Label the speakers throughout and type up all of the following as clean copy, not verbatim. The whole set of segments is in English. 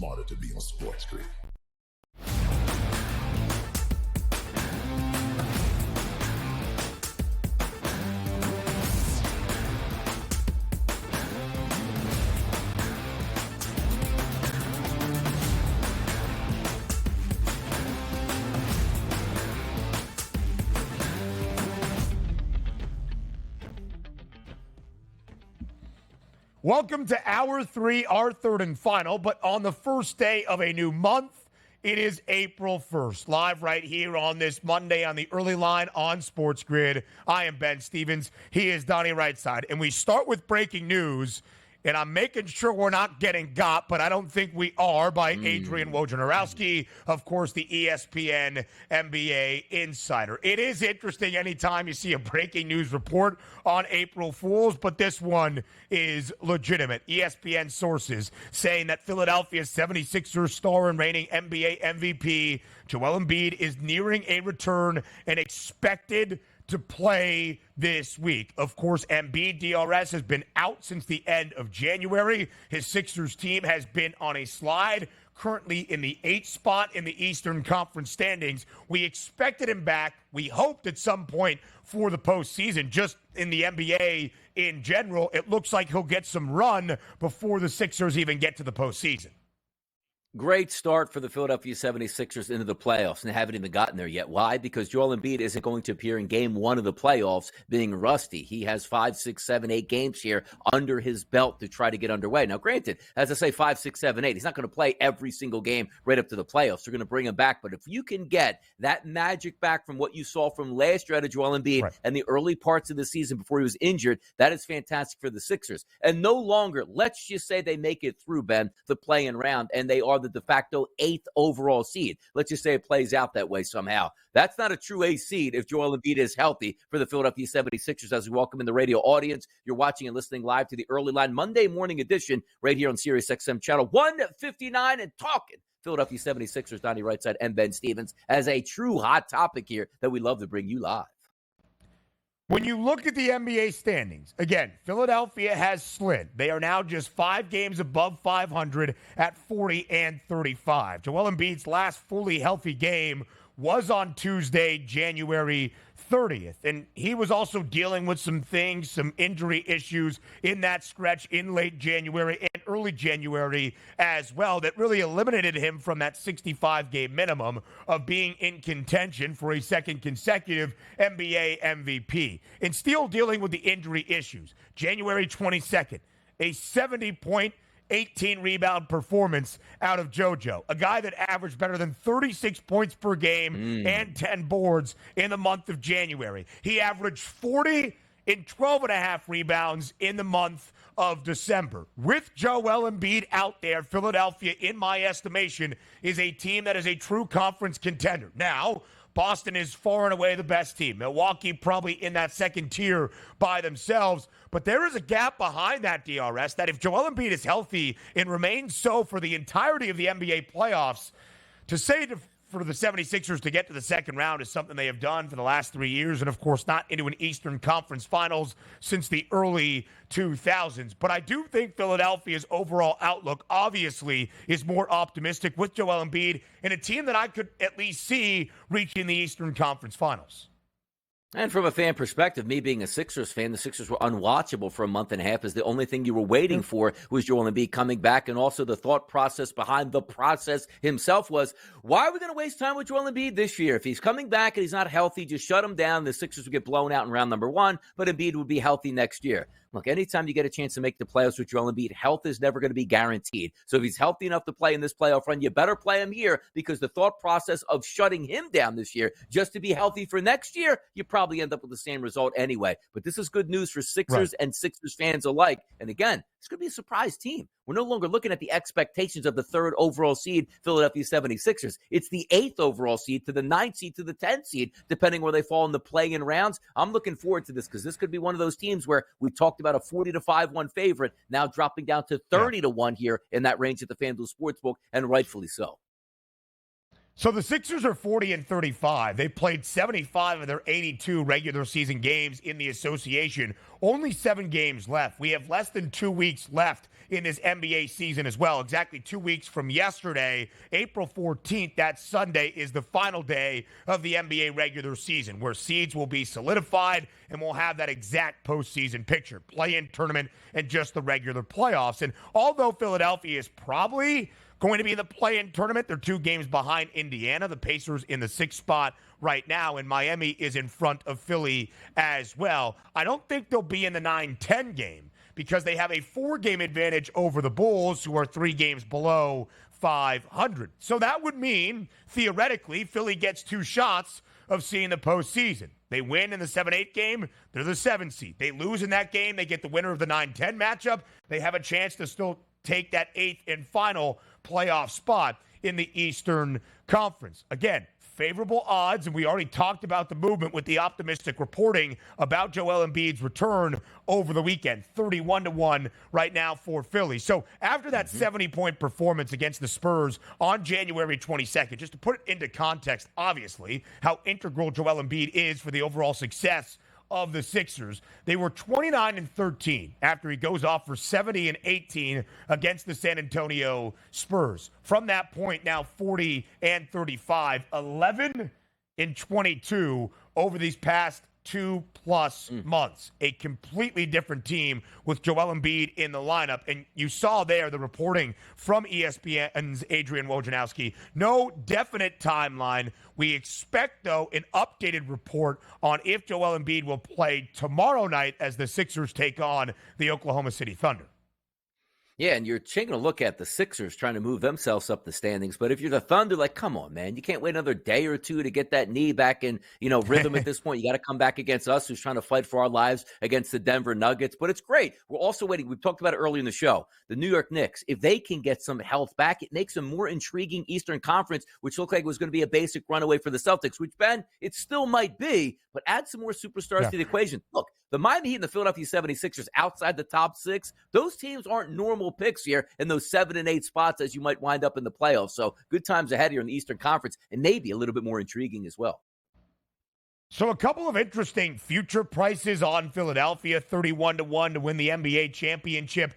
Speaker 1: smarter to be on SportsGrid.
Speaker 2: Welcome to Hour 3, our third and final, but on the first day of a new month. It is April 1st, live right here on this Monday on the early line on SportsGrid. I am Ben Stevens. He is Donnie Rightside. And we start with breaking news, and I'm making sure we're not getting got, but I don't think we are, by Adrian Wojnarowski, of course, the ESPN NBA insider. It is interesting anytime you see a breaking news report on April Fools, but this one is legitimate. ESPN sources saying that Philadelphia 76ers star and reigning NBA MVP Joel Embiid is nearing a return and expected to play this week. Of course, Embiid DRS has been out since the end of January. His Sixers team has been on a slide, currently in the 8th spot in the Eastern Conference standings. We expected him back. We hoped at some point for the postseason. Just in the NBA in general, it looks like he'll get some run before the Sixers even get to the postseason.
Speaker 3: Great start for the Philadelphia 76ers into the playoffs, and they haven't even gotten there yet. Why? Because Joel Embiid isn't going to appear in game one of the playoffs being rusty. He has 5, 6, 7, 8 games here under his belt to try to get underway. Now, granted, as I say, 5, 6, 7, 8, he's not going to play every single game right up to the playoffs. They're going to bring him back. But if you can get that magic back from what you saw from last year out of Joel Embiid and the early parts of the season before he was injured, that is fantastic for the Sixers. And no longer, let's just say they make it through, Ben, the play-in round, and they are the de facto 8th overall seed. Let's just say it plays out that way somehow. That's not a true A seed if Joel Embiid is healthy for the Philadelphia 76ers. As we welcome in the radio audience, you're watching and listening live to the Early Line Monday morning edition right here on Sirius XM channel 159 and talking Philadelphia 76ers, Donnie Rightside and Ben Stevens, as a true hot topic here that we love to bring you live.
Speaker 2: When you look at the NBA standings, again, Philadelphia has slid. They are now just 5 games above 500 at 40-35. Joel Embiid's last fully healthy game was on Tuesday, January 30th. And he was also dealing with some things, some injury issues in that stretch in late January and early January as well that really eliminated him from that 65-game minimum of being in contention for a second consecutive NBA MVP. And still dealing with the injury issues. January 22nd, a 70-point 18-rebound performance out of JoJo, a guy that averaged better than 36 points per game and 10 boards in the month of January. He averaged 40 and 12.5 rebounds in the month of December. With Joel Embiid out there, Philadelphia, in my estimation, is a team that is a true conference contender. Now, Boston is far and away the best team. Milwaukee probably in that second tier by themselves. But there is a gap behind that DRS that if Joel Embiid is healthy and remains so for the entirety of the NBA playoffs, to say for the 76ers to get to the second round is something they have done for the last 3 years, and of course not into an Eastern Conference Finals since the early 2000s. But I do think Philadelphia's overall outlook obviously is more optimistic with Joel Embiid and a team that I could at least see reaching the Eastern Conference Finals.
Speaker 3: And from a fan perspective, me being a Sixers fan, the Sixers were unwatchable for a month and a half as the only thing you were waiting for was Joel Embiid coming back. And also the thought process behind the process himself was, why are we going to waste time with Joel Embiid this year? If he's coming back and he's not healthy, just shut him down. The Sixers would get blown out in round number 1, but Embiid would be healthy next year. Look, anytime you get a chance to make the playoffs with Joel Embiid, health is never going to be guaranteed. So if he's healthy enough to play in this playoff run, you better play him here because the thought process of shutting him down this year just to be healthy for next year, you probably end up with the same result anyway. But this is good news for Sixers and Sixers fans alike. And again, it's going to be a surprise team. We're no longer looking at the expectations of the 3rd overall seed, Philadelphia 76ers. It's the 8th overall seed to the 9th seed to the 10th seed, depending where they fall in the play-in rounds. I'm looking forward to this because this could be one of those teams where we talked about a 40-5-1 favorite, now dropping down to 30-1 here in that range at the FanDuel Sportsbook, and rightfully so.
Speaker 2: So the Sixers are 40-35. They played 75 of their 82 regular season games in the association. Only 7 games left. We have less than 2 weeks left in this NBA season as well. Exactly 2 weeks from yesterday, April 14th, that Sunday, is the final day of the NBA regular season, where seeds will be solidified and we'll have that exact postseason picture, play-in tournament and just the regular playoffs. And although Philadelphia is probably going to be in the play-in tournament, they're 2 games behind Indiana. The Pacers in the 6th spot right now, and Miami is in front of Philly as well. I don't think they'll be in the 9-10 game because they have a 4-game advantage over the Bulls, who are 3 games below 500. So that would mean, theoretically, Philly gets 2 shots of seeing the postseason. They win in the 7-8 game, they're the 7th seed. They lose in that game, they get the winner of the 9-10 matchup. They have a chance to still take that 8th and final playoff spot in the Eastern Conference. Again, favorable odds, and we already talked about the movement with the optimistic reporting about Joel Embiid's return over the weekend. 31-1 right now for Philly. So after that 70-point performance against the Spurs on January 22nd, just to put it into context, obviously, how integral Joel Embiid is for the overall success of the Sixers, they were 29-13 after he goes off for 70-18 against the San Antonio Spurs. From that point, now 40-35, 11-22 over these past 2+ months. A completely different team with Joel Embiid in the lineup. And you saw there the reporting from ESPN's Adrian Wojnarowski. No definite timeline. We expect, though, an updated report on if Joel Embiid will play tomorrow night as the Sixers take on the Oklahoma City Thunder.
Speaker 3: Yeah, and you're taking a look at the Sixers trying to move themselves up the standings. But if you're the Thunder, like, come on, man. You can't wait another day or two to get that knee back in, rhythm at this point. You got to come back against us, who's trying to fight for our lives against the Denver Nuggets. But it's great. We're also waiting. We've talked about it earlier in the show. The New York Knicks, if they can get some health back, it makes a more intriguing Eastern Conference, which looked like it was going to be a basic runaway for the Celtics, which, Ben, it still might be. But add some more superstars to the equation. Look, the Miami Heat and the Philadelphia 76ers outside the top 6, those teams aren't normal picks here in those 7 and 8 spots as you might wind up in the playoffs. So good times ahead here in the Eastern Conference, and maybe a little bit more intriguing as well.
Speaker 2: So a couple of interesting future prices on Philadelphia, 31-1 to win the NBA championship.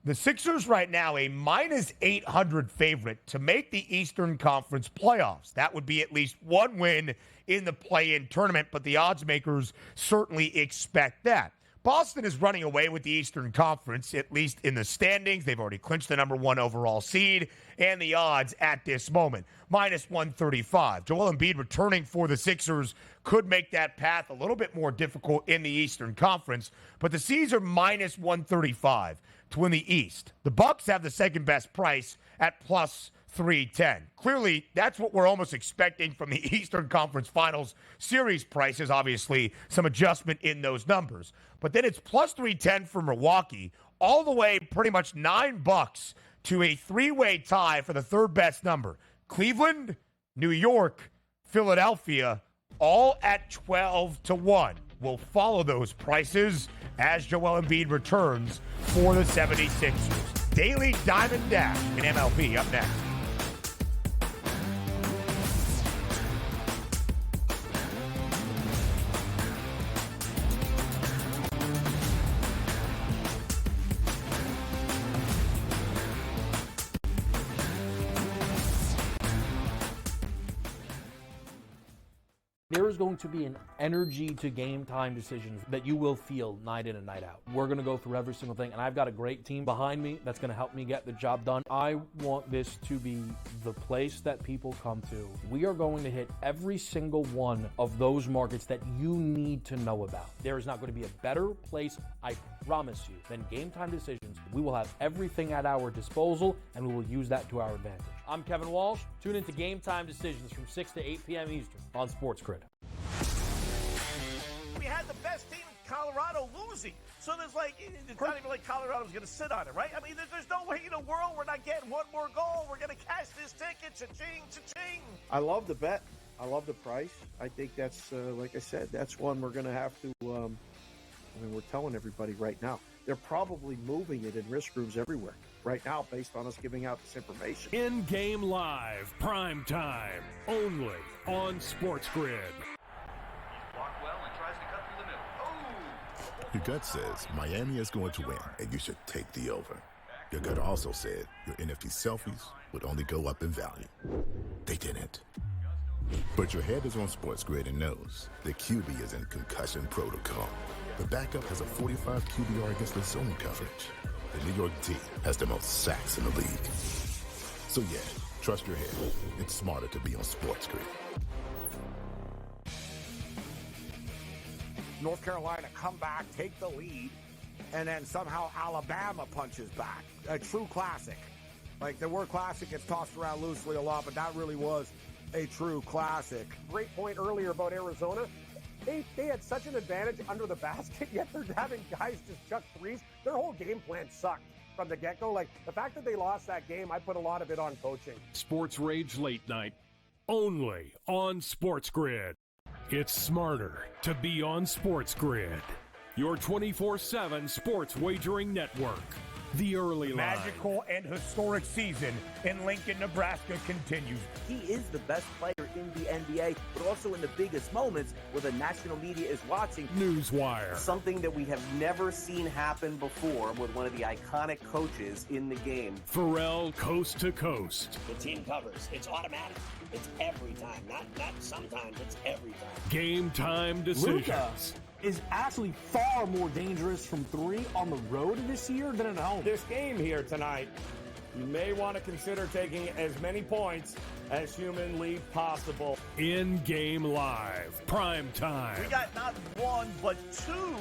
Speaker 2: The Sixers right now a -800 favorite to make the Eastern Conference playoffs. That would be at least 1 win in the play-in tournament, but the odds makers certainly expect that. Boston is running away with the Eastern Conference, at least in the standings. They've already clinched the number 1 overall seed, and the odds at this moment, -135. Joel Embiid returning for the Sixers could make that path a little bit more difficult in the Eastern Conference, but the C's are -135 to win the East. The Bucks have the second best price at +310. Clearly, that's what we're almost expecting from the Eastern Conference Finals series prices. Obviously, some adjustment in those numbers. But then it's +310 for Milwaukee, all the way pretty much $9 to a 3-way tie for the third best number. Cleveland, New York, Philadelphia, all at 12-1. We'll follow those prices as Joel Embiid returns for the 76ers. Daily Diamond Dash in MLB up next.
Speaker 1: There is going to be an energy to game time decisions that you will feel night in and night out. We're going to go through every single thing, and I've got a great team behind me that's going to help me get the job done. I want this to be the place that people come to. We are going to hit every single one of those markets that you need to know about. There is not going to be a better place, I promise you, than Game Time Decisions. We will have everything at our disposal, and we will use that to our advantage. I'm Kevin Walsh. Tune into Game Time Decisions from 6 to 8 p.m. Eastern on SportsGrid.
Speaker 4: We had the best team in Colorado losing. So it's not even like Colorado's going to sit on it, right? I mean, there's no way in the world we're not getting one more goal. We're going to cash this ticket. Cha-ching, cha-ching.
Speaker 5: I love the bet. I love the price. I think that's, like I said, that's one we're going to have to, we're telling everybody right now. They're probably moving it in risk rooms everywhere right now based on us giving out this information.
Speaker 6: In-game live, prime time, only on SportsGrid.
Speaker 7: Blocked well and tries to cut through the middle. Oh!
Speaker 8: Your gut says Miami is going to win, and you should take the over. Your gut also said your NFT selfies would only go up in value. They didn't. But your head is on SportsGrid and knows the QB is in concussion protocol. The backup has a 45 QBR against the zone coverage. The New York D has the most sacks in the league. So yeah, trust your head. It's smarter to be on SportsGrid.
Speaker 9: North Carolina come back, take the lead, and then somehow Alabama punches back. A true classic. Like, the word classic gets tossed around loosely a lot, but that really was a true classic.
Speaker 10: Great point earlier about Arizona. They had such an advantage under the basket, yet they're having guys just chuck threes. Their whole game plan sucked from the get-go. Like, the fact that they lost that game, I put a lot of it on coaching.
Speaker 6: Sports Rage Late Night, only on SportsGrid. It's smarter to be on SportsGrid, your 24/7 sports wagering network. The early line.
Speaker 2: Magical and historic season in Lincoln, Nebraska continues.
Speaker 11: He is the best player in the NBA, but also in the biggest moments where the national media is watching.
Speaker 6: Newswire.
Speaker 12: Something that we have never seen happen before with one of the iconic coaches in the game.
Speaker 6: Pharrell Coast to Coast.
Speaker 13: The team covers. It's automatic. It's every time. Not sometimes. It's every time.
Speaker 6: Game time decisions.
Speaker 1: Luka is actually far more dangerous from three on the road this year than at home.
Speaker 9: This game here tonight, you may want to consider taking as many points as humanly possible.
Speaker 6: In-game live, prime time.
Speaker 4: We got not one, but two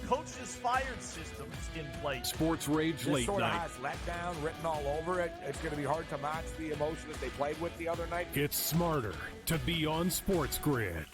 Speaker 4: coaches fired systems in place.
Speaker 6: Sports Rage
Speaker 9: This
Speaker 6: Late
Speaker 9: sort of
Speaker 6: Night.
Speaker 9: has letdown written all over it. It's going to be hard to match the emotion that they played with the other night.
Speaker 6: It's smarter to be on SportsGrid.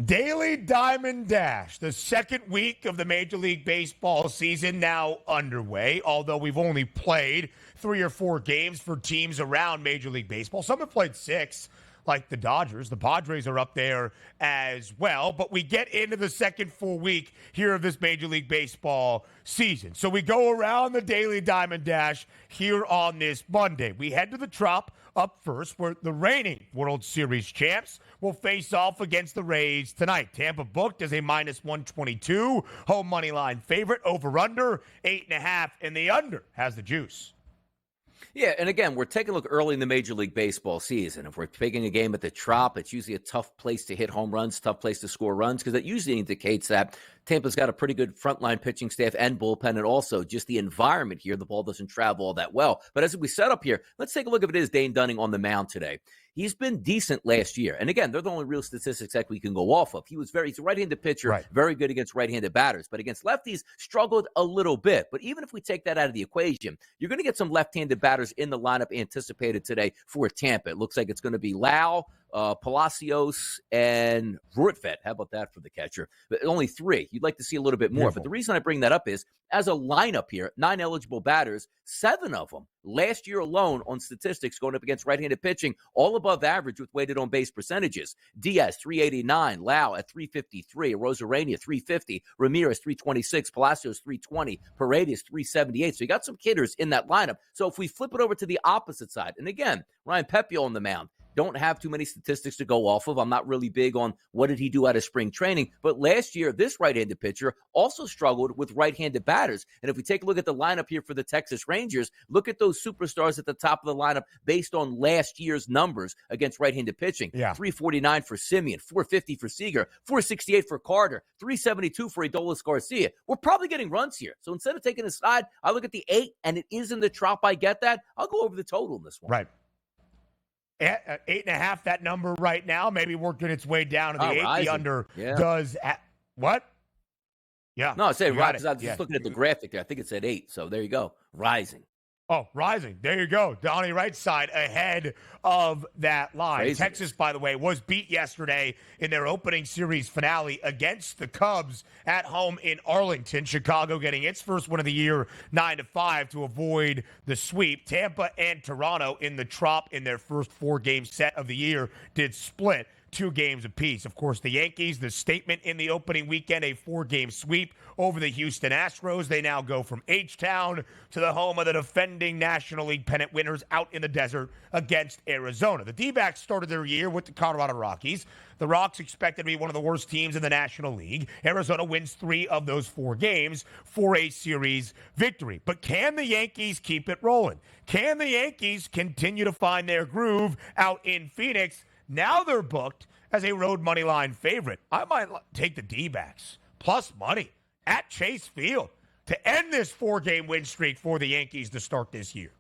Speaker 2: Daily Diamond Dash, the second week of the Major League Baseball season now underway, although we've only played 3 or 4 games for teams around Major League Baseball. Some have played 6, like the Dodgers. The Padres are up there as well, but we get into the second full week here of this Major League Baseball season. So we go around the Daily Diamond Dash here on this Monday. We head to the Trop up first, where the reigning World Series champs will face off against the Rays tonight. Tampa booked as a -122 home money line favorite, over-under 8.5, and the under has the juice.
Speaker 3: Yeah, and again, we're taking a look early in the Major League Baseball season. If we're taking a game at the Trop, it's usually a tough place to hit home runs, tough place to score runs, because that usually indicates that Tampa's got a pretty good frontline pitching staff and bullpen, and also just the environment here. The ball doesn't travel all that well. But as we set up here, let's take a look if it is Dane Dunning on the mound today. He's been decent last year. And again, they're the only real statistics that we can go off of. He's a right-handed pitcher, very good against right-handed batters. But against lefties, struggled a little bit. But even if we take that out of the equation, you're going to get some left-handed batters in the lineup anticipated today for Tampa. It looks like it's going to be Lau, Palacios, and Rortvedt. How about that for the catcher? But only 3. You'd like to see a little bit more. Beautiful. But the reason I bring that up is, as a lineup here, 9 eligible batters, 7 of them last year alone on statistics going up against right-handed pitching, all above average with weighted on-base percentages. Diaz, 389. Lau at 353. Rosarania, 350. Ramirez, 326. Palacios, 320. Paredes, 378. So you got some hitters in that lineup. So if we flip it over to the opposite side, and again, Ryan Pepiot on the mound, don't have too many statistics to go off of. I'm not really big on what did he do out of spring training. But last year, this right-handed pitcher also struggled with right-handed batters. And if we take a look at the lineup here for the Texas Rangers, look at those superstars at the top of the lineup based on last year's numbers against right-handed pitching. 349 for Simeon, 450 for Seager, 468 for Carter, 372 for Adolis Garcia. We're probably getting runs here. So instead of taking a side, I look at the 8, and it is in the Trop. I get that. I'll go over the total in this one.
Speaker 2: Right. 8.5, that number right now, maybe working its way down to the 8.
Speaker 3: Rising.
Speaker 2: The under does what? Yeah.
Speaker 3: No, I say right, because I was
Speaker 2: just
Speaker 3: looking at the graphic there. I think it said 8. So there you go. Rising.
Speaker 2: Oh, rising. There you go. Donnie right side ahead of that line.
Speaker 3: Crazy.
Speaker 2: Texas, by the way, was beat yesterday in their opening series finale against the Cubs at home in Arlington. Chicago getting its first win of the year, 9-5, to avoid the sweep. Tampa and Toronto in the Trop in their first 4-game set of the year did split 2 games apiece. Of course, the Yankees, the statement in the opening weekend, a 4-game sweep over the Houston Astros. They now go from H-Town to the home of the defending National League pennant winners out in the desert against Arizona. The D-backs started their year with the Colorado Rockies. The Rocks expected to be one of the worst teams in the National League. Arizona wins 3 of those 4 games for a series victory. But can the Yankees keep it rolling? Can the Yankees continue to find their groove out in Phoenix? Now they're booked as a road money line favorite. I might take the D-backs plus money at Chase Field to end this 4-game win streak for the Yankees to start this year.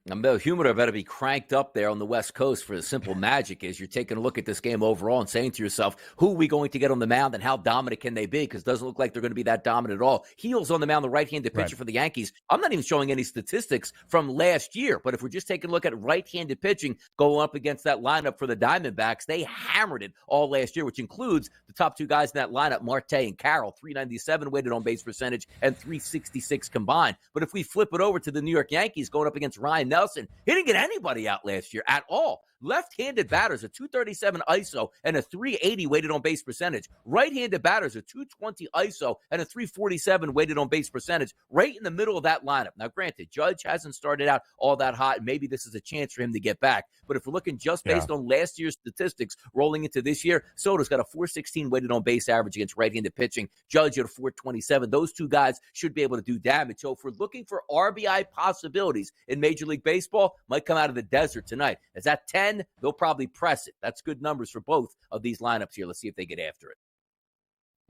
Speaker 3: The humidor better be cranked up there on the West Coast for the simple magic is you're taking a look at this game overall and saying to yourself, who are we going to get on the mound and how dominant can they be? Because it doesn't look like they're going to be that dominant at all. Heels on the mound, the right-handed pitcher for the Yankees. I'm not even showing any statistics from last year, but if we're just taking a look at right-handed pitching going up against that lineup for the Diamondbacks, they hammered it all last year, which includes the top 2 guys in that lineup, Marte and Carroll, 397 weighted on base percentage and 366 combined. But if we flip it over to the New York Yankees going up against Ryan Nelson, he didn't get anybody out last year at all. Left-handed batters, a 237 ISO and a 380 weighted on base percentage. Right-handed batters, a 220 ISO and a 347 weighted on base percentage, right in the middle of that lineup. Now, granted, Judge hasn't started out all that hot, and maybe this is a chance for him to get back. But if we're looking just based on last year's statistics rolling into this year, Soto's got a 416 weighted on base average against right-handed pitching. Judge at a 427. Those 2 guys should be able to do damage. So if we're looking for RBI possibilities in Major League Baseball, might come out of the desert tonight. Is that 10? They'll probably press it. That's good numbers for both of these lineups here. Let's see if they get after it.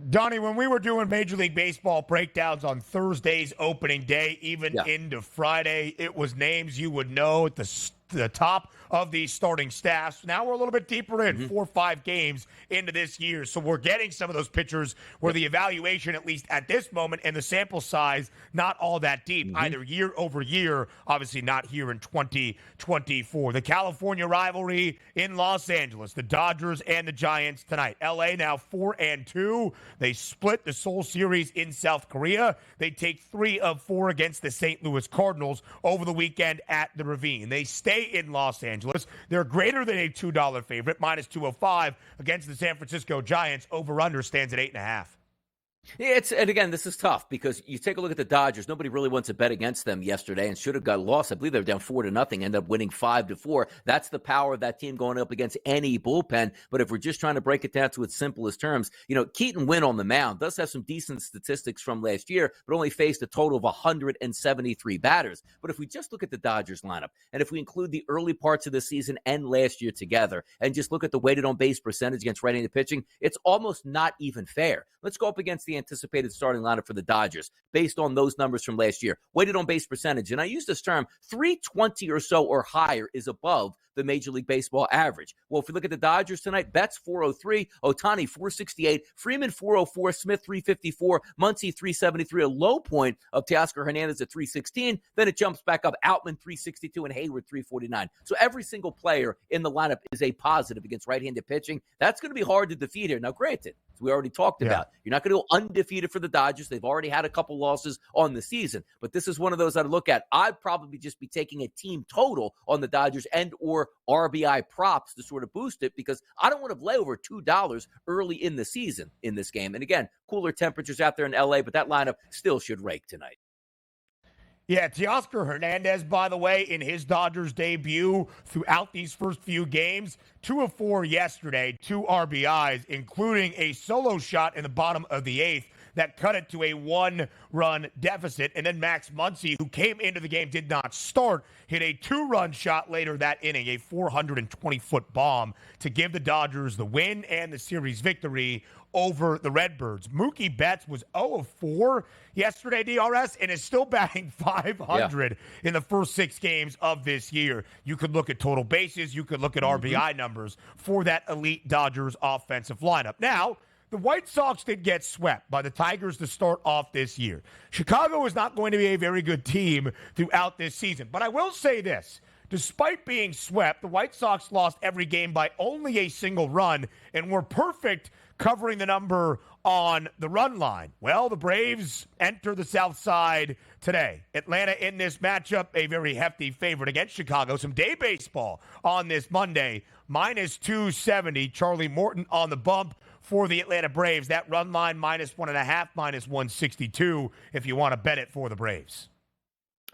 Speaker 2: Donnie, when we were doing Major League Baseball breakdowns on Thursday's opening day, even into Friday, it was names you would know at the top of these starting staffs. Now we're a little bit deeper in, 4 or 5 games into this year. So we're getting some of those pitchers where the evaluation, at least at this moment, and the sample size, not all that deep, either year over year, obviously not here in 2024. The California rivalry in Los Angeles, the Dodgers and the Giants tonight. LA now 4-2. They split the Seoul series in South Korea. They take 3 of 4 against the St. Louis Cardinals over the weekend at the Ravine. They stay in Los Angeles. They're greater than a $2 favorite, minus 205 against the San Francisco Giants. Over-under stands at 8.5.
Speaker 3: And again, this is tough because you take a look at the Dodgers. Nobody really wants to bet against them yesterday and should have got lost. I believe they were down 4-0, ended up winning 5-4. That's the power of that team going up against any bullpen. But if we're just trying to break it down to its simplest terms, Keaton Wynn on the mound does have some decent statistics from last year, but only faced a total of 173 batters. But if we just look at the Dodgers lineup, and if we include the early parts of the season and last year together, and just look at the weighted on base percentage against right-handed pitching, it's almost not even fair. Let's go up against the anticipated starting lineup for the Dodgers based on those numbers from last year. Weighted on base percentage, and I use this term, 320 or so or higher is above the Major League Baseball average. Well, if we look at the Dodgers tonight, Betts 403, Ohtani 468, Freeman 404, Smith 354, Muncy 373, a low point of Teoscar Hernandez at 316. Then it jumps back up, Outman 362 and Hayward 349. So every single player in the lineup is a positive against right-handed pitching. That's going to be hard to defeat here. Now, granted, as we already talked about, you're not going to go undefeated for the Dodgers. They've already had a couple losses on the season, but this is one of those I'd look at. I'd probably just be taking a team total on the Dodgers and or RBI props to sort of boost it because I don't want to lay over $2 early in the season in this game. And again, cooler temperatures out there in LA, but that lineup still should rake tonight.
Speaker 2: Yeah, Teoscar Hernandez, by the way, in his Dodgers debut throughout these first few games, 2 of 4 yesterday, 2 RBIs, including a solo shot in the bottom of the 8th that cut it to a 1-run deficit. And then Max Muncy, who came into the game, did not start, hit a 2-run shot later that inning, a 420-foot bomb to give the Dodgers the win and the series victory over the Redbirds. Mookie Betts was 0 of 4 yesterday, DRS, and is still batting 500 in the first 6 games of this year. You could look at total bases. You could look at RBI numbers for that elite Dodgers offensive lineup. Now, the White Sox did get swept by the Tigers to start off this year. Chicago is not going to be a very good team throughout this season. But I will say this. Despite being swept, the White Sox lost every game by only a single run and were perfect covering the number on the run line. Well, the Braves enter the South Side today. Atlanta in this matchup, a very hefty favorite against Chicago. Some day baseball on this Monday, minus 270. Charlie Morton on the bump for the Atlanta Braves. That run line minus 1.5, minus 162 if you want to bet it for the Braves.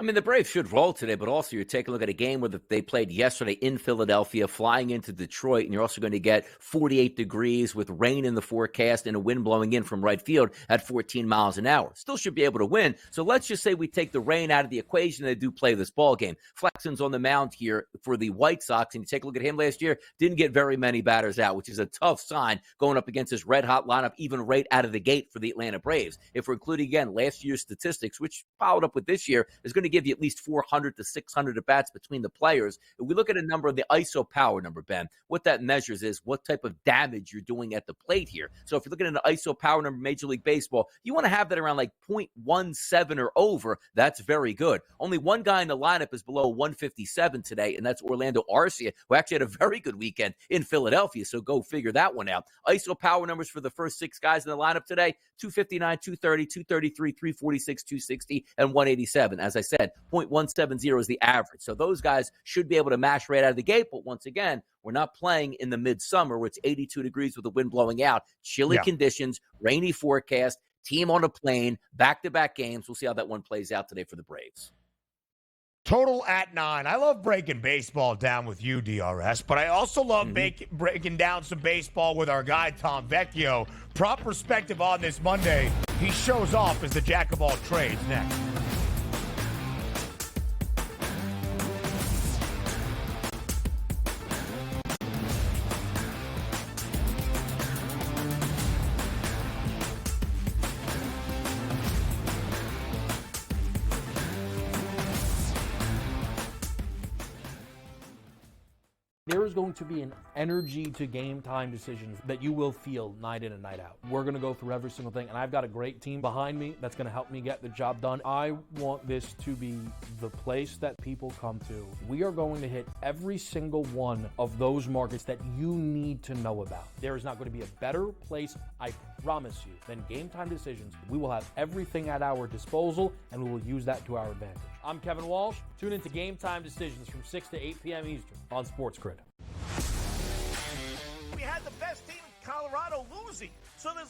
Speaker 3: I mean, the Braves should roll today, but also you're taking a look at a game where they played yesterday in Philadelphia, flying into Detroit, and you're also going to get 48 degrees with rain in the forecast and a wind blowing in from right field at 14 miles an hour. Still should be able to win. So let's just say we take the rain out of the equation and they do play this ball game. Flexen's on the mound here for the White Sox, and you take a look at him last year, didn't get very many batters out, which is a tough sign going up against this red-hot lineup, even right out of the gate for the Atlanta Braves. If we're including, again, last year's statistics, which followed up with this year, is going to give you at least 400 to 600 at-bats between the players. If we look at a number of the ISO power number, Ben, what that measures is what type of damage you're doing at the plate here. So if you're looking at an ISO power number Major League Baseball, you want to have that around like 0.17 or over. That's very good. Only one guy in the lineup is below 157 today, and that's Orlando Arcia, who actually had a very good weekend in Philadelphia, so go figure that one out. ISO power numbers for the first six guys in the lineup today, 259, 230, 233, 346, 260, and 187. As I said, 0.170 is the average. So those guys should be able to mash right out of the gate. But once again, we're not playing in the midsummer where it's 82 degrees with the wind blowing out. Chilly conditions, rainy forecast, team on a plane, back-to-back games. We'll see how that one plays out today for the Braves.
Speaker 2: Total at 9. I love breaking baseball down with you, DRS, but I also love breaking down some baseball with our guy, Tom Vecchio. Prop perspective on this Monday. He shows off as the jack of all trades next.
Speaker 1: There is going to be an energy to game time decisions that you will feel night in and night out. We're going to go through every single thing, and I've got a great team behind me that's going to help me get the job done. I want this to be the place that people come to. We are going to hit every single one of those markets that you need to know about. There is not going to be a better place, I promise you, than Game Time Decisions. We will have everything at our disposal, and we will use that to our advantage. I'm Kevin Walsh. Tune into Game Time Decisions from 6 to 8 p.m. Eastern on SportsGrid.
Speaker 4: We had the best team in Colorado losing. So there's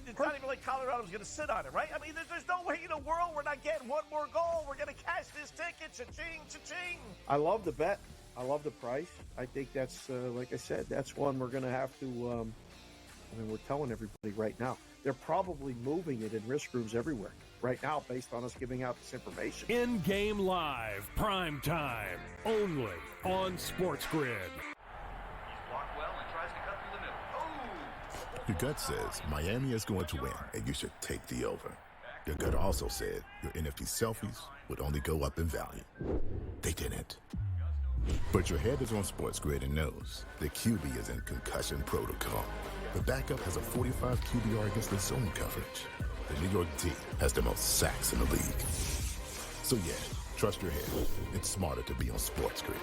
Speaker 4: it's not even like Colorado's going to sit on it, right? I mean, there's no way in the world we're not getting one more goal. We're going to cash this ticket. Cha-ching, cha-ching.
Speaker 5: I love the bet. I love the price. I think that's, like I said, that's one we're going to have to, we're telling everybody right now. They're probably moving it in risk rooms everywhere right now based on us giving out this information.
Speaker 6: In-game live, prime time, only on SportsGrid.
Speaker 7: Blocked well and tries to cut through the middle. Oh!
Speaker 8: Your gut says Miami is going to win, and you should take the over. Your gut also said your NFT selfies would only go up in value. They didn't. But your head is on SportsGrid and knows the QB is in concussion protocol. The backup has a 45 QBR against the zone coverage. The New York D has the most sacks in the league. So yeah, trust your head. It's smarter to be on SportsGrid.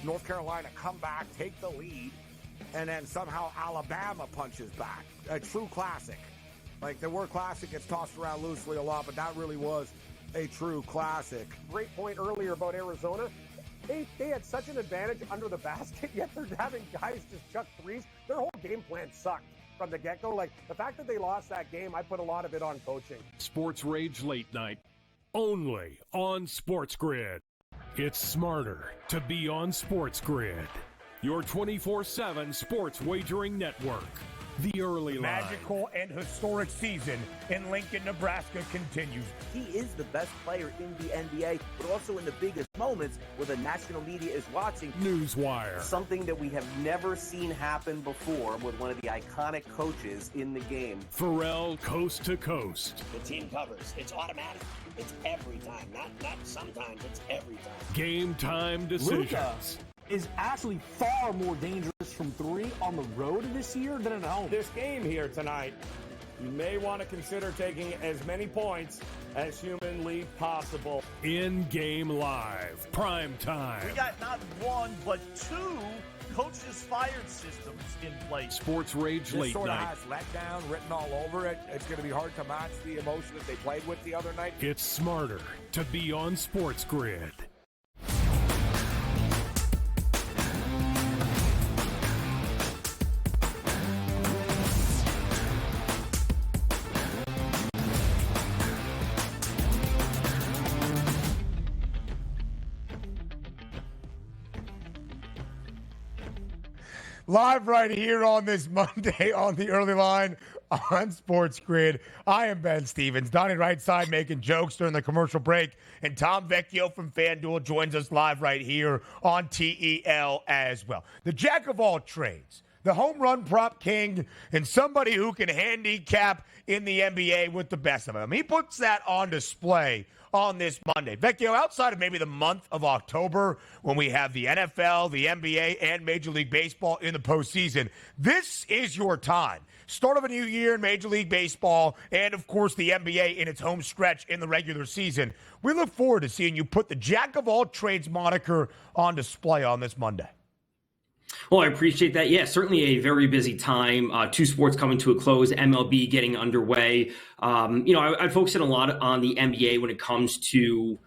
Speaker 9: North Carolina come back, take the lead, and then somehow Alabama punches back. A true classic. Like, the word classic gets tossed around loosely a lot, but that really was a true classic.
Speaker 10: Great point earlier about Arizona. They had such an advantage under the basket, yet they're having guys just chuck threes. Their whole game plan sucked from the get-go. Like, the fact that they lost that game, I put a lot of it on coaching.
Speaker 6: Sports Rage Late Night, only on SportsGrid. It's smarter to be on SportsGrid, your 24/7 sports wagering network. The early line.
Speaker 2: Magical and historic season in Lincoln, Nebraska continues.
Speaker 11: He is the best player in the NBA, but also in the biggest moments where the national media is watching.
Speaker 6: Newswire.
Speaker 12: Something that we have never seen happen before with one of the iconic coaches in the game.
Speaker 6: Pharrell Coast to Coast.
Speaker 13: The team covers. It's automatic. It's every time. Not sometimes. It's every time.
Speaker 6: Game time decisions.
Speaker 14: Luka is actually far more dangerous from three on the road this year than at home.
Speaker 15: This game here tonight, you may want to consider taking as many points as humanly possible.
Speaker 6: In-game live, prime time.
Speaker 4: We got not one, but two coaches fired systems in place.
Speaker 6: Sports Rage
Speaker 9: This
Speaker 6: Late
Speaker 9: sort of
Speaker 6: Night.
Speaker 9: has letdown written all over it. It's going to be hard to match the emotion that they played with the other night.
Speaker 6: It's smarter to be on SportsGrid.
Speaker 2: Live right here on this Monday on the early line on Sports Grid. I am Ben Stevens. Donnie right side making jokes during the commercial break. And Tom Vecchio from FanDuel joins us live right here on TEL as well. The jack of all trades, the home run prop king, and somebody who can handicap in the NBA with the best of them. He puts that on display on this Monday. Vecchio, outside of maybe the month of October when we have the NFL, the NBA, and Major League Baseball in the postseason, this is your time. Start of a new year in Major League Baseball and, of course, the NBA in its home stretch in the regular season. We look forward to seeing you put the jack of all trades moniker on display on this Monday.
Speaker 16: Well, I appreciate that. Yeah, certainly a very busy time. Two sports coming to a close, MLB getting underway. I'd focus in a lot on the NBA when it comes to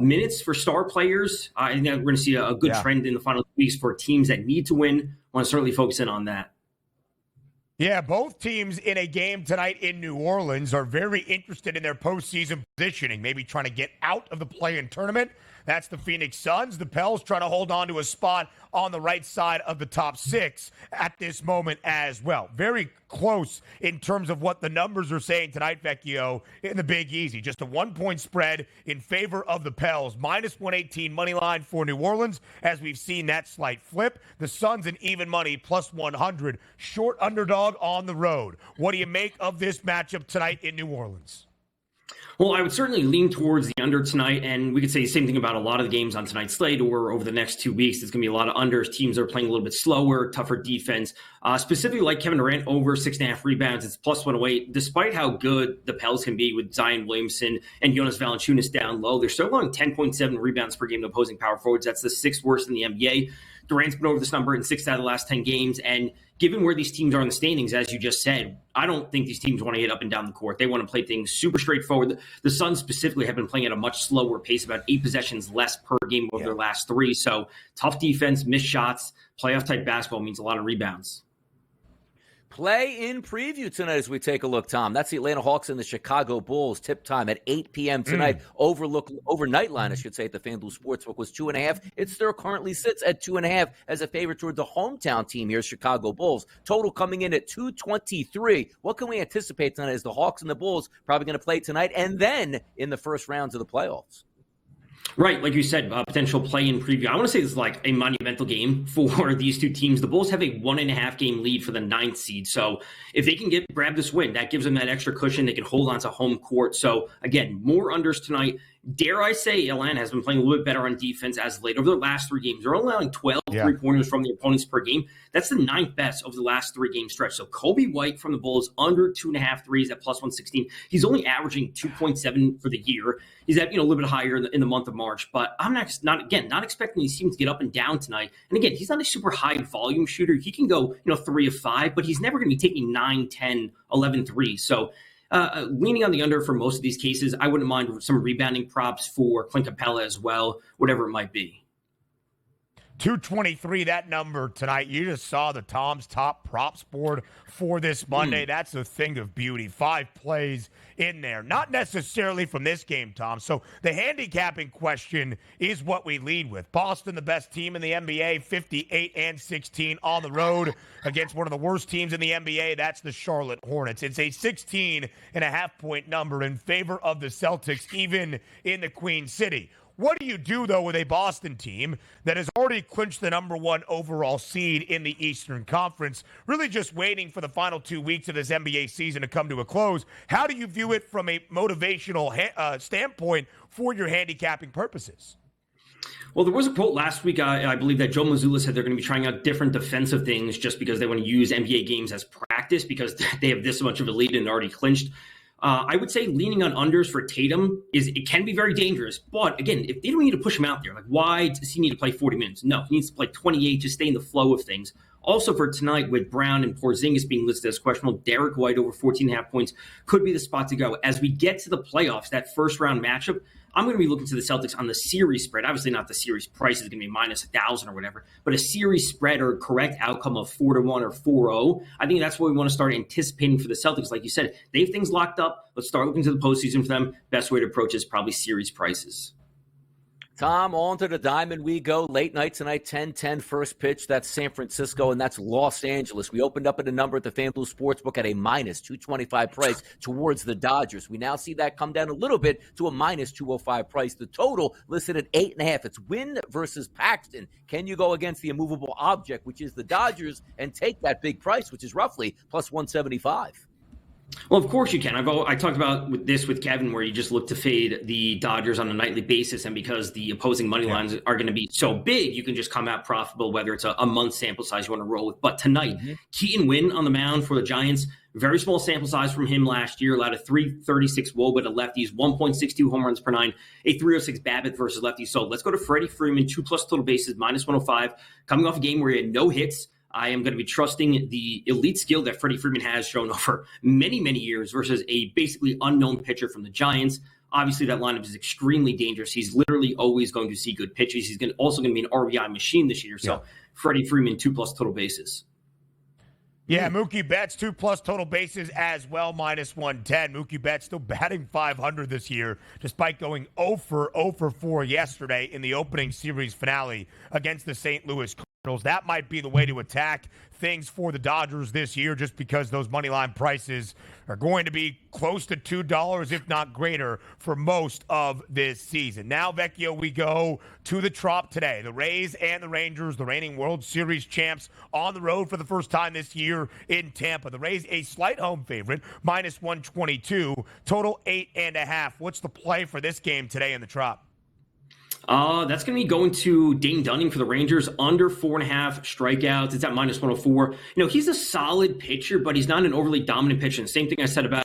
Speaker 16: minutes for star players. I think we're going to see a good trend in the final weeks for teams that need to win. I want to certainly focus in on that.
Speaker 2: Yeah, both teams in a game tonight in New Orleans are very interested in their postseason positioning, maybe trying to get out of the play-in tournament. That's the Phoenix Suns. The Pels trying to hold on to a spot on the right side of the top six at this moment as well. Very close in terms of what the numbers are saying tonight, Vecchio, in the Big Easy. Just a 1-point spread in favor of the Pels. Minus 118 money line for New Orleans, as we've seen that slight flip. The Suns an even money, plus 100. Short underdog on the road. What do you make of this matchup tonight in New Orleans?
Speaker 16: Well, I would certainly lean towards the under tonight, and we could say the same thing about a lot of the games on tonight's slate or over the next 2 weeks. There's going to be a lot of unders. Teams are playing a little bit slower, tougher defense. Specifically like Kevin Durant, over 6.5 rebounds. It's plus 108. Despite how good the Pels can be with Zion Williamson and Jonas Valanciunas down low, they're still allowing 10.7 rebounds per game to opposing power forwards. That's the sixth worst in the NBA. Durant's been over this number in 6 out of the last 10 games, and given where these teams are in the standings, as you just said, I don't think these teams want to get up and down the court. They want to play things super straightforward. The Suns specifically have been playing at a much slower pace, about 8 possessions less per game over their last 3. So tough defense, missed shots, playoff-type basketball means a lot of rebounds.
Speaker 3: Play-in preview tonight as we take a look, Tom. That's the Atlanta Hawks and the Chicago Bulls. Tip time at 8 p.m. tonight. Overnight line, I should say, at the FanDuel Sportsbook was 2.5. It still currently sits at 2.5 as a favorite toward the hometown team here, Chicago Bulls. Total coming in at 223. What can we anticipate tonight as the Hawks and the Bulls probably going to play tonight and then in the first rounds of the playoffs?
Speaker 16: Right, like you said, potential play-in preview. I want to say this is like a monumental game for these two teams. The Bulls have a 1.5 game lead for the 9th seed. So if they can grab this win, that gives them that extra cushion. They can hold on to home court. So again, more unders tonight. Dare I say Atlanta has been playing a little bit better on defense as of late. Over their last 3 games, they're only allowing 12 3-pointers from the opponents per game. That's the 9th best over the last 3-game stretch. So Kobe White from the Bulls, under 2.5 threes at plus 116. He's only averaging 2.7 for the year. He's at a little bit higher in the month of March. But I'm not expecting these teams to get up and down tonight. And again, he's not a super high volume shooter. He can go 3 of 5, but he's never going to be taking 9, 10, 11 threes. So leaning on the under for most of these cases. I wouldn't mind some rebounding props for Clint Capella as well, whatever it might be.
Speaker 2: 223, that number tonight. You just saw the Tom's top props board for this Monday. That's a thing of beauty. 5 plays in there. Not necessarily from this game, Tom. So the handicapping question is what we lead with. Boston, the best team in the NBA, 58-16 on the road against one of the worst teams in the NBA. That's the Charlotte Hornets. It's a 16.5-point number in favor of the Celtics, even in the Queen City. What do you do, though, with a Boston team that has already clinched the number 1 overall seed in the Eastern Conference, really just waiting for the final 2 weeks of this NBA season to come to a close? How do you view it from a motivational standpoint for your handicapping purposes?
Speaker 16: Well, there was a quote last week, I believe, that Joe Mazzulla said they're going to be trying out different defensive things just because they want to use NBA games as practice because they have this much of a lead and already clinched. I would say leaning on unders for Tatum it can be very dangerous. But again, if they don't need to push him out there, like why does he need to play 40 minutes? No, he needs to play 28 to stay in the flow of things. Also for tonight, with Brown and Porzingis being listed as questionable, Derek White over 14.5 points could be the spot to go. As we get to the playoffs, that first round matchup, I'm going to be looking to the Celtics on the series spread. Obviously not the series price is going to be minus 1,000 or whatever, but a series spread or correct outcome of 4-1 or 4-0. I think that's what we want to start anticipating for the Celtics. Like you said, they have things locked up. Let's start looking to the postseason for them. Best way to approach is probably series prices.
Speaker 3: Tom, on to the diamond we go. Late night tonight, 10-10 first pitch. That's San Francisco, and that's Los Angeles. We opened up at a number at the FanDuel Sportsbook at a minus 225 price towards the Dodgers. We now see that come down a little bit to a minus 205 price. The total listed at 8.5. It's Wynn versus Paxton. Can you go against the immovable object, which is the Dodgers, and take that big price, which is roughly plus 175?
Speaker 16: Well, of course you can. I talked about with Kevin, where you just look to fade the Dodgers on a nightly basis, and because the opposing money lines are going to be so big, you can just come out profitable, whether it's a month sample size you want to roll with. But tonight, Keaton Wynn on the mound for the Giants, very small sample size from him last year, allowed a 336 WOBA to lefties, 1.62 home runs per nine, a 306 BABIP versus lefties. So let's go to Freddie Freeman, 2+ total bases, minus 105, coming off a game where he had no hits. I am going to be trusting the elite skill that Freddie Freeman has shown over many, many years versus a basically unknown pitcher from the Giants. Obviously, that lineup is extremely dangerous. He's literally always going to see good pitches. He's also going to be an RBI machine this year. So Freddie Freeman, 2+ total bases.
Speaker 2: Yeah, Mookie Betts, 2+ total bases as well, minus 110. Mookie Betts still batting 500 this year, despite going 0 for 4 yesterday in the opening series finale against the St. Louis Cardinals. That might be the way to attack things for the Dodgers this year, just because those money line prices are going to be close to $2, if not greater, for most of this season. Now, Vecchio, we go to the Trop today. The Rays and the Rangers, the reigning World Series champs, on the road for the first time this year in Tampa. The Rays, a slight home favorite, minus 122, total 8.5. What's the play for this game today in the Trop?
Speaker 16: That's going to be going to Dane Dunning for the Rangers, under 4.5 strikeouts. It's at minus 104. He's a solid pitcher, but he's not an overly dominant pitcher. And same thing I said about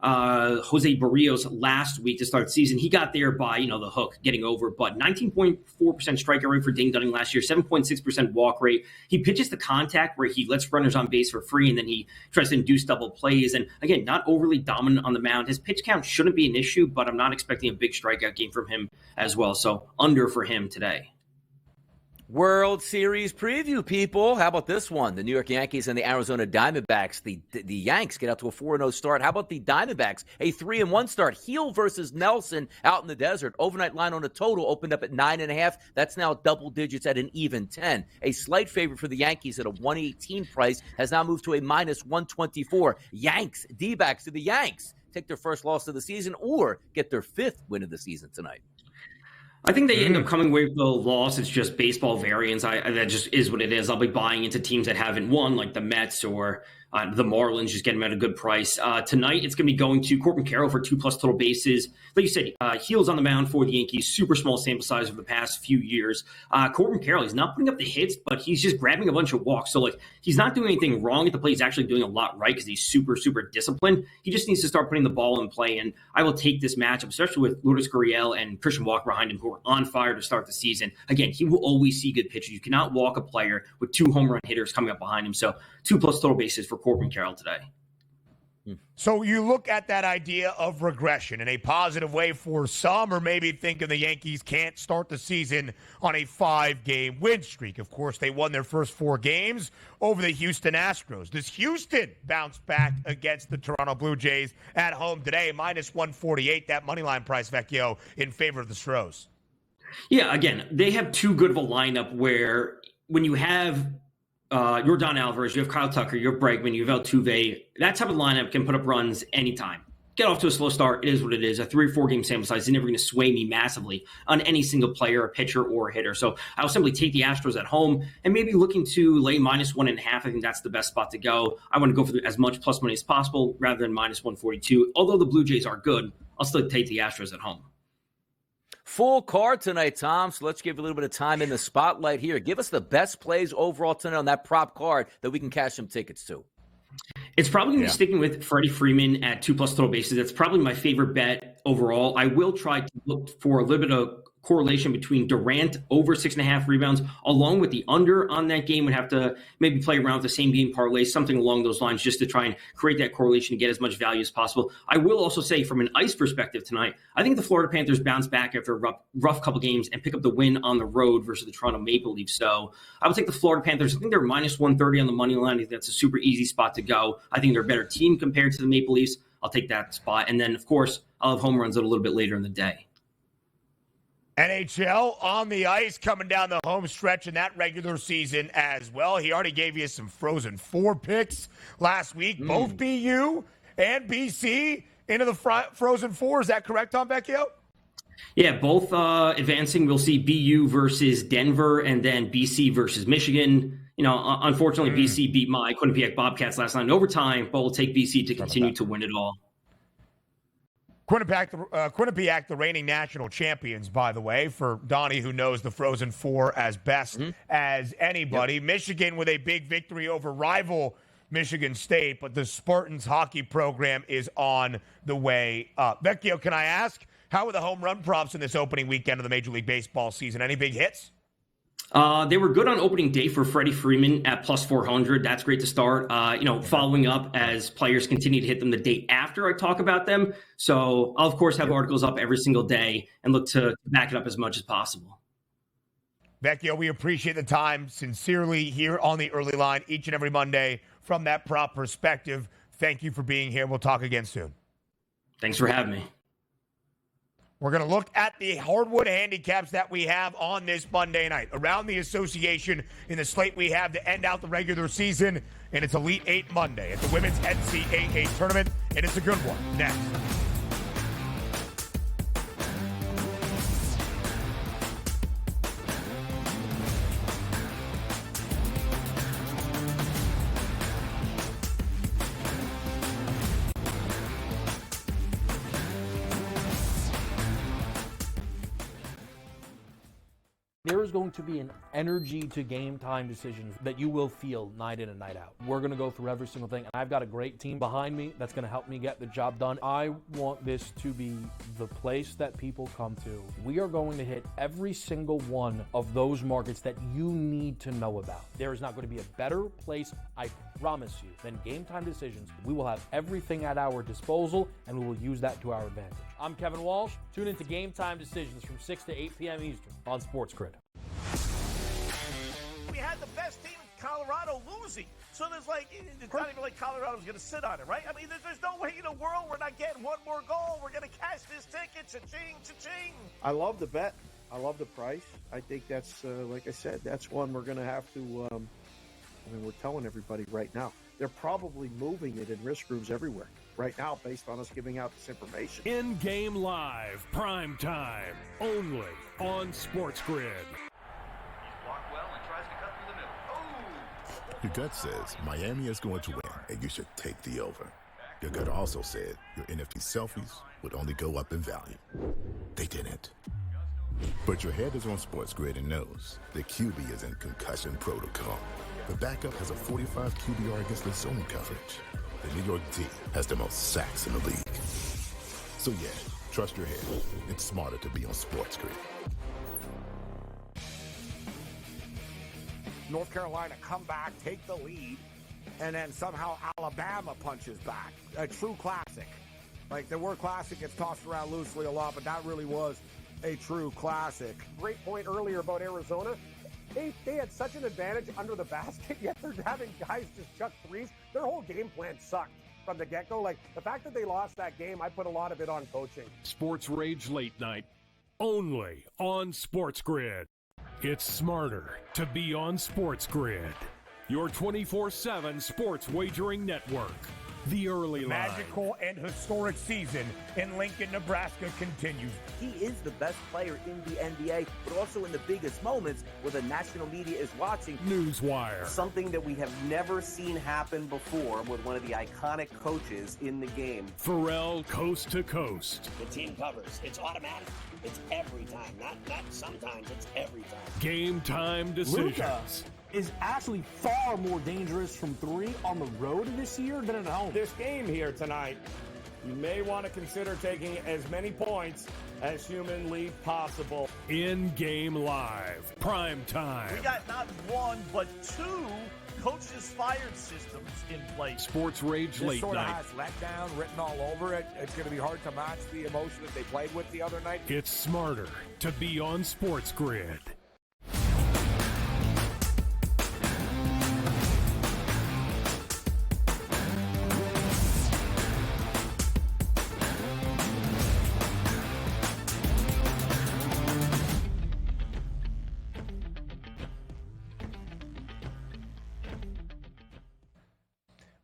Speaker 16: Jose Barrios last week to start the season. He got there by, the hook, getting over, but 19.4% strikeout rate for Dane Dunning last year, 7.6% walk rate. He pitches the contact where he lets runners on base for free, and then he tries to induce double plays. And again, not overly dominant on the mound. His pitch count shouldn't be an issue, but I'm not expecting a big strikeout game from him as well. So under for him today.
Speaker 3: World Series preview, people. How about this one? The New York Yankees and the Arizona Diamondbacks. The Yanks get out to a 4-0 start. How about the Diamondbacks? A 3-1 start. Heel versus Nelson out in the desert. Overnight line on a total opened up at 9.5. That's now double digits at an even 10. A slight favorite for the Yankees at a 118 price has now moved to a minus 124. Yanks, D-backs to the Yanks. Take their first loss of the season or get their 5th win of the season tonight.
Speaker 16: I think they end up coming away with the loss. It's just baseball variance. That just is what it is. I'll be buying into teams that haven't won, like the Mets or the Marlins, just get them at a good price. Tonight, it's going to be going to Corbin Carroll for 2+ total bases. Like you said, Heels on the mound for the Yankees, super small sample size over the past few years. Corbin Carroll, he's not putting up the hits, but he's just grabbing a bunch of walks. So, he's not doing anything wrong at the plate. He's actually doing a lot right because he's super, super disciplined. He just needs to start putting the ball in play, and I will take this matchup, especially with Lourdes Gurriel and Christian Walker behind him, who are on fire to start the season. Again, he will always see good pitches. You cannot walk a player with 2 home run hitters coming up behind him. So 2+ total bases for Corbin Carroll today.
Speaker 2: So you look at that idea of regression in a positive way for some, or maybe thinking the Yankees can't start the season on a 5-game win streak. Of course, they won their first 4 games over the Houston Astros. Does Houston bounce back against the Toronto Blue Jays at home today? Minus 148, that moneyline price, Vecchio, in favor of the Stros.
Speaker 16: Yeah, again, they have too good of a lineup where when you have Yordan Alvarez, you have Kyle Tucker, you have Bregman, you have Altuve. That type of lineup can put up runs anytime. Get off to a slow start. It is what it is. A 3 or 4 game sample size is never going to sway me massively on any single player, a pitcher, or a hitter. So I'll simply take the Astros at home and maybe looking to lay minus 1.5. I think that's the best spot to go. I want to go for as much plus money as possible rather than minus 142. Although the Blue Jays are good, I'll still take the Astros at home.
Speaker 3: Full card tonight, Tom, so let's give you a little bit of time in the spotlight here. Give us the best plays overall tonight on that prop card that we can cash some tickets to.
Speaker 16: It's probably going to be sticking with Freddie Freeman at 2+ total bases. That's probably my favorite bet overall. I will try to look for a little bit of correlation between Durant over 6.5 rebounds, along with the under on that game. Would have to maybe play around with the same game parlay, something along those lines, just to try and create that correlation and get as much value as possible. I will also say, from an ice perspective tonight, I think the Florida Panthers bounce back after a rough couple games and pick up the win on the road versus the Toronto Maple Leafs. So I would take the Florida Panthers. I think they're -130 on the money line. I think that's a super easy spot to go. I think they're a better team compared to the Maple Leafs. I'll take that spot. And then, of course, I'll have home runs a little bit later in the day.
Speaker 2: NHL on the ice coming down the home stretch in that regular season as well. He already gave you some Frozen Four picks last week. Both BU and BC into the Frozen Four. Is that correct, Tom Vecchio?
Speaker 16: Yeah, both advancing. We'll see BU versus Denver and then BC versus Michigan. Unfortunately, BC beat my Quinnipiac Bobcats last night in overtime, but we'll take BC to continue to win it all.
Speaker 2: Quinnipiac, the reigning national champions, by the way, for Donnie, who knows the Frozen Four as best as anybody. Yep. Michigan with a big victory over rival Michigan State, but the Spartans hockey program is on the way up. Vecchio, can I ask, how were the home run props in this opening weekend of the Major League Baseball season? Any big hits?
Speaker 16: They were good on opening day for Freddie Freeman at +400. That's great to start. Following up as players continue to hit them the day after I talk about them. So I'll, of course, have articles up every single day and look to back it up as much as possible.
Speaker 2: Vecchio, we appreciate the time sincerely here on the early line each and every Monday from that prop perspective. Thank you for being here. We'll talk again soon.
Speaker 16: Thanks for having me.
Speaker 2: We're going to look at the hardwood handicaps that we have on this Monday night. Around the association in the slate we have to end out the regular season, and it's Elite 8 Monday at the Women's NCAA Tournament, and it's a good one. Next.
Speaker 1: There is going to be an energy to game time decisions that you will feel night in and night out. We're going to go through every single thing, and I've got a great team behind me that's going to help me get the job done. I want this to be the place that people come to. We are going to hit every single one of those markets that you need to know about. There is not going to be a better place, I promise you, than Game Time Decisions. We will have everything at our disposal, and we will use that to our advantage. I'm Kevin Walsh. Tune into Game Time Decisions from 6 to 8 p.m. Eastern on SportsGrid.
Speaker 4: We had the best team in Colorado losing. So there's it's not even like Colorado's going to sit on it, right? I mean, there's no way in the world we're not getting one more goal. We're going to cash this ticket. Cha-ching, cha-ching.
Speaker 5: I love the bet. I love the price. I think that's, like I said, that's one we're going to have to, we're telling everybody right now. They're probably moving it in risk rooms everywhere right now based on us giving out this information.
Speaker 6: In-game live, prime time, only on SportsGrid.
Speaker 8: Your gut says Miami is going to win, and you should take the over. Your gut also said your NFT selfies would only go up in value. They didn't. But your head is on SportsGrid and knows the QB is in concussion protocol. The backup has a 45 QBR against the zone coverage. The New York D has the most sacks in the league. So yeah, trust your head. It's smarter to be on SportsGrid.
Speaker 9: North Carolina come back, take the lead, and then somehow Alabama punches back. A true classic. Like, the word classic gets tossed around loosely a lot, but that really was a true classic.
Speaker 10: Great point earlier about Arizona. They had such an advantage under the basket, yet they're having guys just chuck threes. Their whole game plan sucked from the get-go. Like, the fact that they lost that game, I put a lot of it on coaching.
Speaker 6: Sports Rage Late Night, only on SportsGrid. It's smarter to be on SportsGrid, your 24/7 sports wagering network. The early line.
Speaker 2: Magical and historic season in Lincoln, Nebraska continues.
Speaker 11: He is the best player in the NBA, but also in the biggest moments where the national media is watching.
Speaker 6: Newswire.
Speaker 12: Something that we have never seen happen before with one of the iconic coaches in the game.
Speaker 6: Pharrell Coast to Coast.
Speaker 13: The team covers. It's automatic. It's every time. Not sometimes. It's every time.
Speaker 6: Game Time Decisions.
Speaker 13: Luka.
Speaker 14: is actually far more dangerous from three on the road this year than at home.
Speaker 15: This game here tonight, you may want to consider taking as many points as humanly possible.
Speaker 6: In-game live, prime time.
Speaker 4: We got not one, but two coaches fired systems in place.
Speaker 6: Sports Rage
Speaker 9: This
Speaker 6: Late
Speaker 9: sort
Speaker 6: Night.
Speaker 9: of has letdown written all over it. It's going to be hard to match the emotion that they played with the other night.
Speaker 6: It's smarter to be on SportsGrid.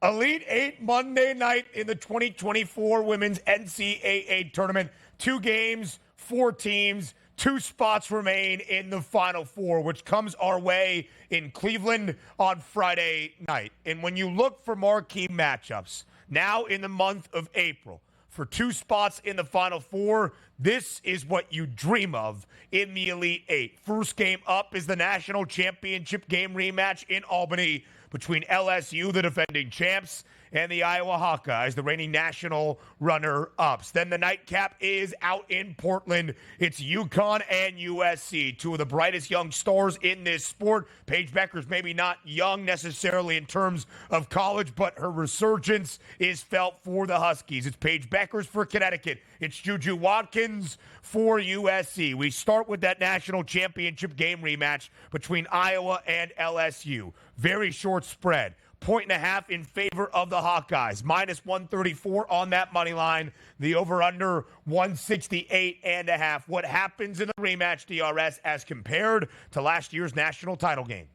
Speaker 2: Elite Eight Monday night in the 2024 Women's NCAA Tournament. 2 games, 4 teams, 2 spots remain in the Final Four, which comes our way in Cleveland on Friday night. And when you look for marquee matchups, now in the month of April, for 2 spots in the Final Four, this is what you dream of in the Elite Eight. First game up is the national championship game rematch in Albany between LSU, the defending champs, and the Iowa Hawkeyes, the reigning national runner-ups. Then the nightcap is out in Portland. It's UConn and USC, 2 of the brightest young stars in this sport. Paige Beckers maybe not young necessarily in terms of college, but her resurgence is felt for the Huskies. It's Paige Beckers for Connecticut. It's Juju Watkins for USC. We start with that national championship game rematch between Iowa and LSU. Very short spread. 1.5 in favor of the Hawkeyes. Minus 134 on that money line. The over-under 168.5. What happens in the rematch, DRS, as compared to last year's national title game?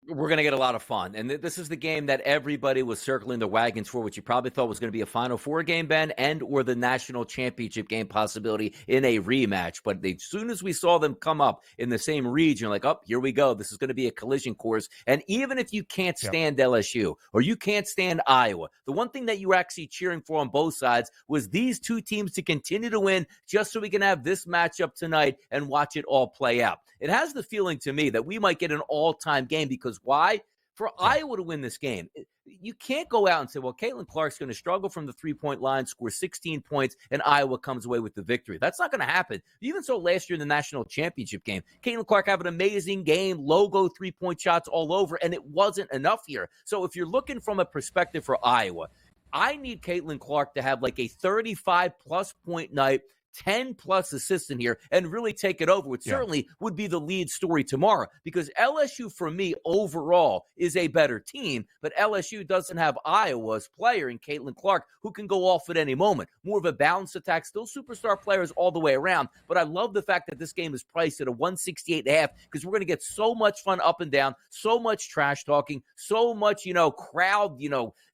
Speaker 3: We're going to get a lot of fun. And this is the game that everybody was circling the wagons for, which you probably thought was going to be a Final Four game, Ben, and or the national championship game possibility in a rematch. But as soon as we saw them come up in the same region, like, oh, here we go. This is going to be a collision course. And even if you can't stand LSU or you can't stand Iowa, the one thing that you were actually cheering for on both sides was these 2 teams to continue to win just so we can have this matchup tonight and watch it all play out. It has the feeling to me that we might get an all-time game because why? For Iowa to win this game, you can't go out and say, well, Caitlin Clark's going to struggle from the 3-point line, score 16 points, and Iowa comes away with the victory. That's not going to happen. Even so, last year in the national championship game, Caitlin Clark had an amazing game, logo 3-point shots all over, and it wasn't enough here. So if you're looking from a perspective for Iowa, I need Caitlin Clark to have like a 35-plus point night, 10-plus assists in here and really take it over, which certainly would be the lead story tomorrow because LSU, for me, overall is a better team, but LSU doesn't have Iowa's player in Caitlin Clark who can go off at any moment. More of a balanced attack, still superstar players all the way around, but I love the fact that this game is priced at a 168.5 because we're going to get so much fun up and down, so much trash talking, so much, crowd,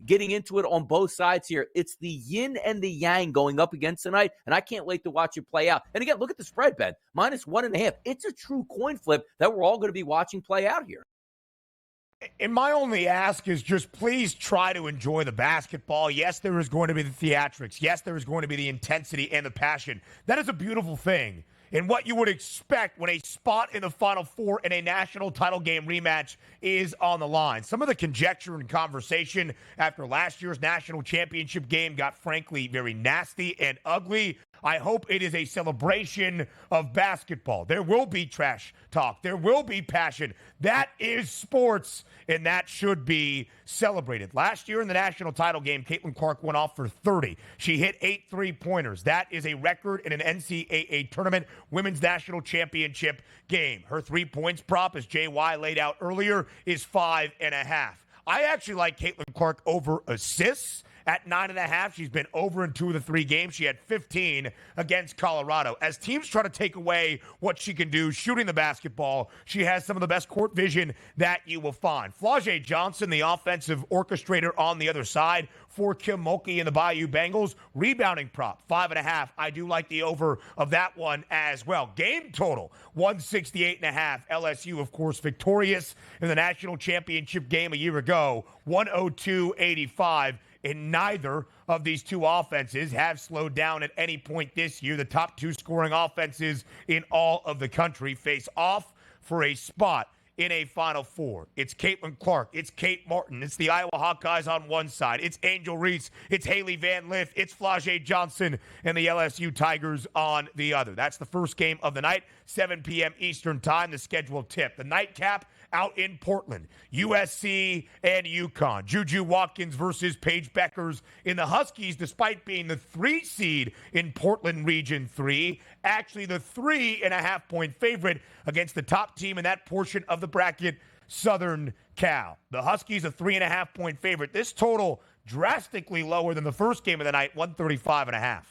Speaker 3: getting into it on both sides here. It's the yin and the yang going up against tonight, and I can't wait to watch it play out. And again, look at the spread, Ben. Minus 1.5. It's a true coin flip that we're all going to be watching play out here.
Speaker 2: And my only ask is just please try to enjoy the basketball. Yes, there is going to be the theatrics. Yes, there is going to be the intensity and the passion. That is a beautiful thing. And what you would expect when a spot in the Final Four in a national title game rematch is on the line. Some of the conjecture and conversation after last year's national championship game got, frankly, very nasty and ugly. I hope it is a celebration of basketball. There will be trash talk. There will be passion. That is sports, and that should be celebrated. Last year in the national title game, Caitlin Clark went off for 30. She hit 8 3-pointers. That is a record in an NCAA tournament women's national championship game. Her 3 points prop, as JY laid out earlier, is 5.5. I actually like Caitlin Clark over assists at 9.5. She's been over in 2 of the 3 games. She had 15 against Colorado. As teams try to take away what she can do shooting the basketball, she has some of the best court vision that you will find. Flau'jae Johnson, the offensive orchestrator on the other side for Kim Mulkey and the Bayou Bengals. Rebounding prop, 5.5. I do like the over of that one as well. Game total, 168.5. LSU, of course, victorious in the national championship game a year ago, 102-85. And neither of these 2 offenses have slowed down at any point this year. The top 2 scoring offenses in all of the country face off for a spot in a Final Four. It's Caitlin Clark. It's Kate Martin. It's the Iowa Hawkeyes on one side. It's Angel Reese. It's Haley Van Lith. It's Flau'jae Johnson and the LSU Tigers on the other. That's the first game of the night, 7 p.m. Eastern time, the scheduled tip. The nightcap out in Portland, USC and UConn. Juju Watkins versus Paige Beckers in the Huskies, despite being the 3 seed in Portland Region 3, actually the 3.5-point favorite against the top team in that portion of the bracket, Southern Cal. The Huskies a 3.5-point favorite. This total drastically lower than the first game of the night, 135.5.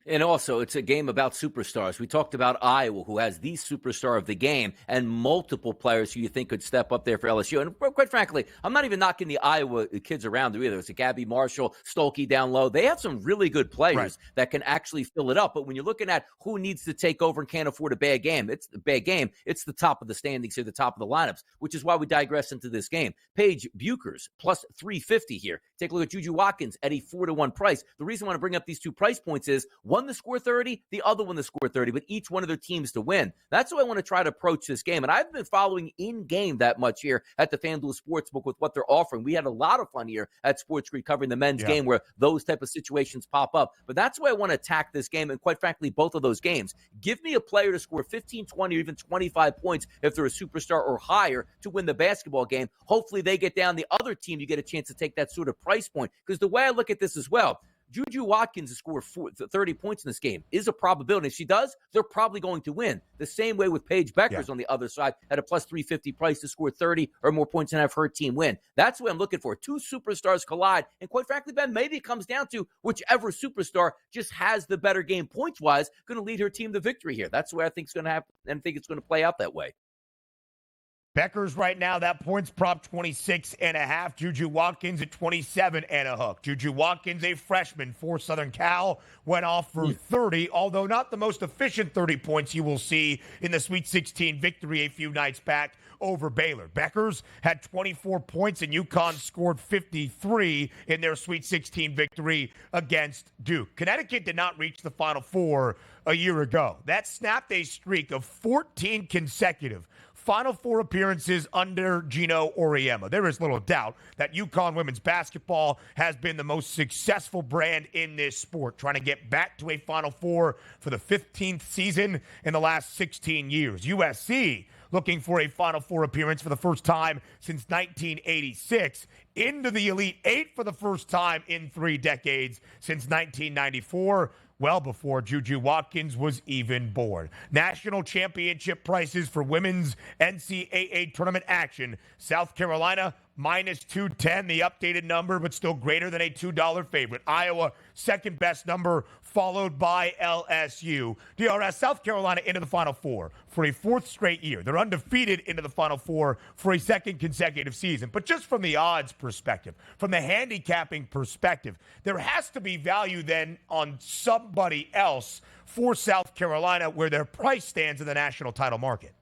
Speaker 3: And also, it's a game about superstars. We talked about Iowa, who has the superstar of the game, and multiple players who you think could step up there for LSU. And quite frankly, I'm not even knocking the Iowa kids around there either. It's a Gabby Marshall, Stolke down low. They have some really good players that can actually fill it up. But when you're looking at who needs to take over and can't afford a bad game, it's the top of the standings here, the top of the lineups, which is why we digress into this game. Paige Buchers, plus 350 here. Take a look at Juju Watkins at a 4-1 price. The reason I want to bring up these 2 price points is one to score 30, the other one to score 30, but each one of their teams to win. That's how I want to try to approach this game. And I've been following in-game that much here at the FanDuel Sportsbook with what they're offering. We had a lot of fun here at SportsGrid covering the men's game where those type of situations pop up. But that's why I want to attack this game, and quite frankly, both of those games. Give me a player to score 15, 20, or even 25 points if they're a superstar or higher to win the basketball game. Hopefully they get down the other team. You get a chance to take that sort of price point. Because the way I look at this as well, Juju Watkins to score 30 points in this game is a probability. If she does, they're probably going to win. The same way with Paige Beckers on the other side at a plus 350 price to score 30 or more points and have her team win. That's what I'm looking for. 2 superstars collide. And quite frankly, Ben, maybe it comes down to whichever superstar just has the better game points-wise, going to lead her team to victory here. That's where I think it's going to happen, and I think it's going to play out that way.
Speaker 2: Beckers right now, that points prop 26.5. Juju Watkins at 27 and a hook. Juju Watkins, a freshman for Southern Cal, went off for 30, although not the most efficient 30 points you will see in the Sweet 16 victory a few nights back over Baylor. Beckers had 24 points, and UConn scored 53 in their Sweet 16 victory against Duke. Connecticut did not reach the Final Four a year ago. That snapped a streak of 14 consecutive Final Four appearances under Gino Auriemma. There is little doubt that UConn women's basketball has been the most successful brand in this sport, trying to get back to a Final Four for the 15th season in the last 16 years. USC looking for a Final Four appearance for the first time since 1986, into the Elite Eight for the first time in 3 decades since 1994. Well before Juju Watkins was even born. National championship prices for women's NCAA tournament action. South Carolina, minus 210, the updated number, but still greater than a $2 favorite. Iowa, second best number, followed by LSU. DRS, South Carolina into the Final Four for a 4th straight year. They're undefeated into the Final Four for a 2nd consecutive season. But just from the odds perspective, from the handicapping perspective, there has to be value then on somebody else for South Carolina where their price stands in the national title market.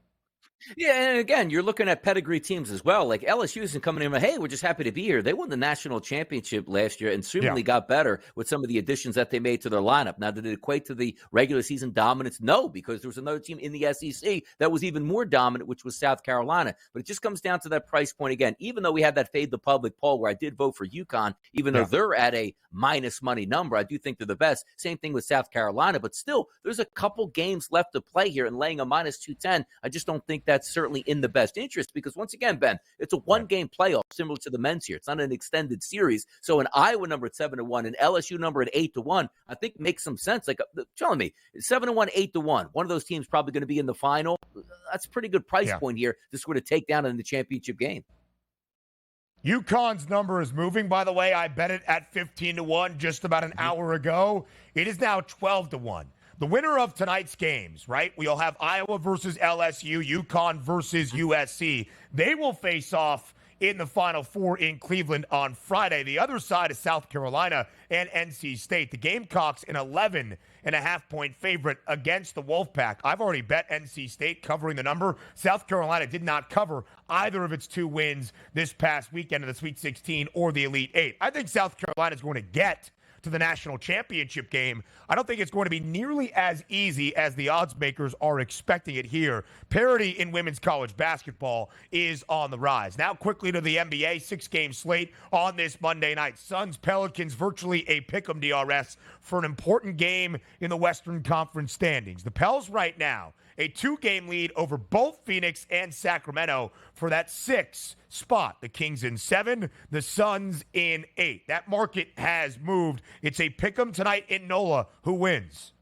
Speaker 3: Yeah, and again, you're looking at pedigree teams as well. Like LSU isn't coming in, hey, we're just happy to be here. They won the national championship last year and certainly got better with some of the additions that they made to their lineup. Now, did it equate to the regular season dominance? No, because there was another team in the SEC that was even more dominant, which was South Carolina. But it just comes down to that price point again. Even though we had that Fade the Public poll where I did vote for UConn, even though they're at a minus money number, I do think they're the best. Same thing with South Carolina. But still, there's a couple games left to play here, and laying a minus 210, I just don't think that's certainly in the best interest, because once again, Ben, it's a one-game playoff similar to the men's here. It's not an extended series. So an Iowa number at 7-1, an LSU number at 8-1, I think makes some sense. Like telling me 7-1, 8-1, one of those teams probably going to be in the final. That's a pretty good price point here to sort of take down in the championship game.
Speaker 2: UConn's number is moving, by the way. I bet it at 15-1 just about an hour ago. It is now 12-1. The winner of tonight's games, right? We'll have Iowa versus LSU, UConn versus USC. They will face off in the Final Four in Cleveland on Friday. The other side is South Carolina and NC State. The Gamecocks an 11.5-point favorite against the Wolfpack. I've already bet NC State covering the number. South Carolina did not cover either of its 2 wins this past weekend in the Sweet 16 or the Elite Eight. I think South Carolina is going to get to the national championship game, I don't think it's going to be nearly as easy as the odds makers are expecting it here. Parity in women's college basketball is on the rise. Now quickly to the NBA, 6-game slate on this Monday night. Suns, Pelicans, virtually a pick'em DRS for an important game in the Western Conference standings. The Pels right now, a 2-game lead over both Phoenix and Sacramento for that 6th spot. The Kings in 7, the Suns in 8. That market has moved. It's a pick'em tonight in NOLA. Who wins?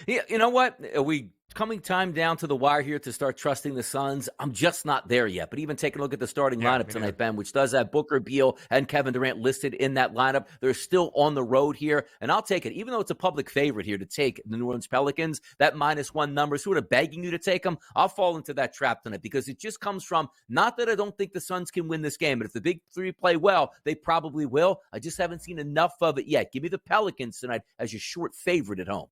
Speaker 3: Yeah, you know what? Are we coming time down to the wire here to start trusting the Suns? I'm just not there yet. But even taking a look at the starting lineup tonight, Ben, which does have Booker, Beal, and Kevin Durant listed in that lineup, they're still on the road here. And I'll take it, even though it's a public favorite here to take the New Orleans Pelicans, that -1 number, sort of begging you to take them. I'll fall into that trap tonight because it just comes from, not that I don't think the Suns can win this game, but if the big three play well, they probably will. I just haven't seen enough of it yet. Give me the Pelicans tonight as your short favorite at home.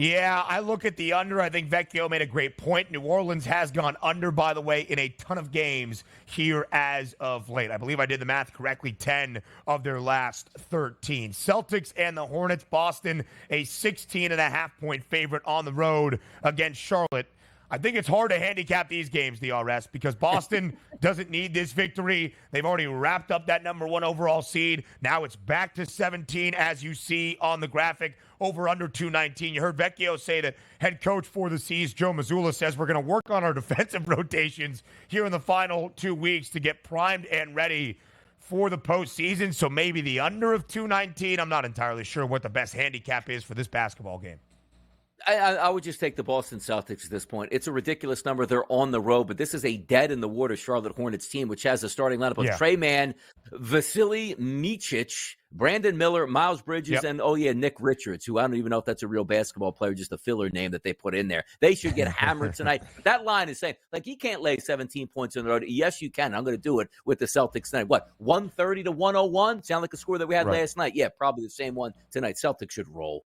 Speaker 2: Yeah, I look at the under. I think Vecchio made a great point. New Orleans has gone under, by the way, in a ton of games here as of late. I believe I did the math correctly, 10 of their last 13. Celtics and the Hornets, Boston, a 16.5-point favorite on the road against Charlotte. I think it's hard to handicap these games, DRS, because Boston doesn't need this victory. They've already wrapped up that #1 overall seed. Now it's back to 17, as you see on the graphic, over under 219. You heard Vecchio say that head coach for the C's, Joe Mazzulla, says we're going to work on our defensive rotations here in the final 2 weeks to get primed and ready for the postseason. So maybe the under of 219. I'm not entirely sure what the best handicap is for this basketball game.
Speaker 3: I would just take the Boston Celtics at this point. It's a ridiculous number. They're on the road, but this is a dead-in-the-water Charlotte Hornets team, which has a starting lineup of Trey Mann, Vasily Micic, Brandon Miller, Miles Bridges, and, Nick Richards, who I don't even know if that's a real basketball player, just a filler name that they put in there. They should get hammered tonight. That line is saying, you can't lay 17 points on the road. Yes, you can. I'm going to do it with the Celtics tonight. What, 130 to 101? Sound like a score that we had last night. Yeah, probably the same one tonight. Celtics should roll.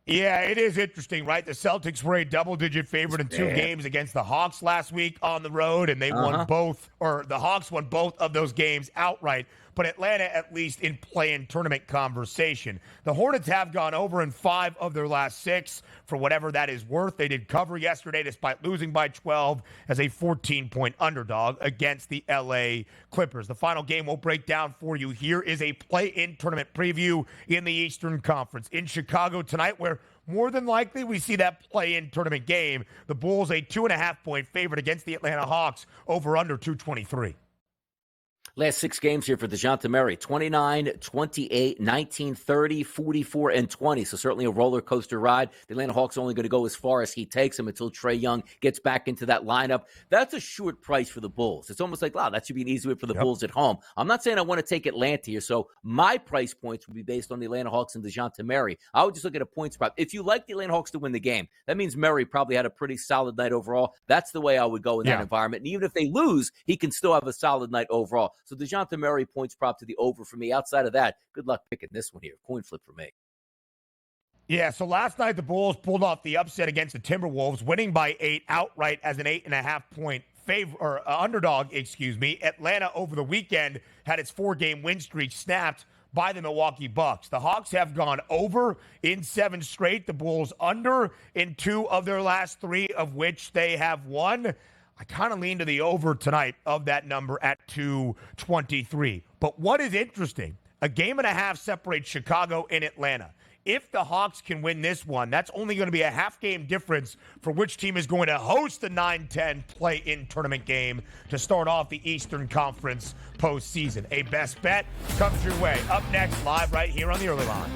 Speaker 2: Yeah, it is interesting, right? The Celtics were a double-digit favorite in 2 games against the Hawks last week on the road, and they won both, or the Hawks won both of those games outright. But Atlanta, at least in play-in tournament conversation. The Hornets have gone over in 5 of their last 6, for whatever that is worth. They did cover yesterday despite losing by 12 as a 14-point underdog against the LA Clippers. The final game we'll break down for you here is a play-in tournament preview in the Eastern Conference in Chicago tonight, where more than likely we see that play-in tournament game. The Bulls a 2.5-point favorite against the Atlanta Hawks, over under 223.
Speaker 3: Last 6 games here for DeJounte Murray, 29, 28, 19, 30, 44, and 20. So certainly a roller coaster ride. The Atlanta Hawks are only going to go as far as he takes them until Trae Young gets back into that lineup. That's a short price for the Bulls. It's almost like, wow, that should be an easy win for the Bulls at home. I'm not saying I want to take Atlanta here, so my price points would be based on the Atlanta Hawks and DeJounte Murray. I would just look at a points prop. If you like the Atlanta Hawks to win the game, that means Murray probably had a pretty solid night overall. That's the way I would go in that environment. And even if they lose, he can still have a solid night overall. So DeJounte Murray points prop to the over for me. Outside of that, good luck picking this one here. Coin flip for me.
Speaker 2: Yeah, so last night the Bulls pulled off the upset against the Timberwolves, winning by 8 outright as an 8.5-point underdog. Atlanta over the weekend had its 4-game win streak snapped by the Milwaukee Bucks. The Hawks have gone over in 7 straight. The Bulls under in 2 of their last 3, of which they have won. I kind of lean to the over tonight of that number at 223. But what is interesting, a game and a half separates Chicago and Atlanta. If the Hawks can win this one, that's only going to be a half-game difference for which team is going to host the 9-10 play-in tournament game to start off the Eastern Conference postseason. A best bet comes your way. Up next, live right here on the Early Line.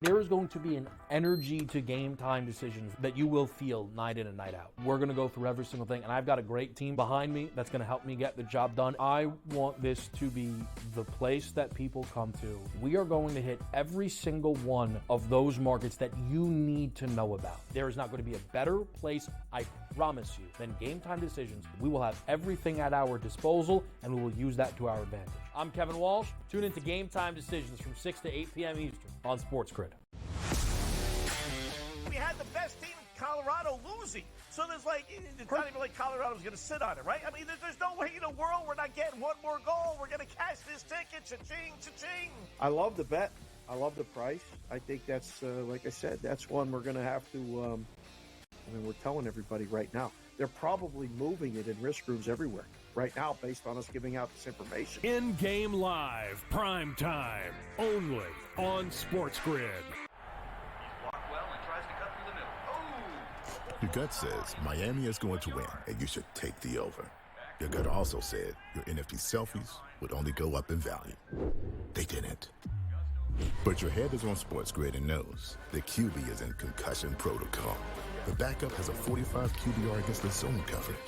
Speaker 1: There is going to be an energy to game time decisions that you will feel night in and night out. We're going to go through every single thing, and I've got a great team behind me that's going to help me get the job done. I want this to be the place that people come to. We are going to hit every single one of those markets that you need to know about. There is not going to be a better place, I promise you, then Game Time Decisions, we will have everything at our disposal, and we will use that to our advantage. I'm Kevin Walsh. Tune into Game Time Decisions from 6 to 8 p.m. Eastern on SportsGrid.
Speaker 4: We had the best team in Colorado losing. So there's it's not even like Colorado's going to sit on it, right? I mean, there's no way in the world we're not getting one more goal. We're going to cash this ticket. Cha-ching, cha-ching.
Speaker 5: I love the bet. I love the price. I think that's, like I said, that's one we're going to have to, we're telling everybody right now. They're probably moving it in risk rooms everywhere right now based on us giving out this information.
Speaker 6: In-game live, prime time, only on SportsGrid.
Speaker 7: Blocked well and tries to cut through the middle. Oh!
Speaker 8: Your gut says Miami is going to win, and you should take the over. Your gut also said your NFT selfies would only go up in value. They didn't. But your head is on SportsGrid and knows the QB is in concussion protocol. The backup has a 45 QBR against the zone coverage.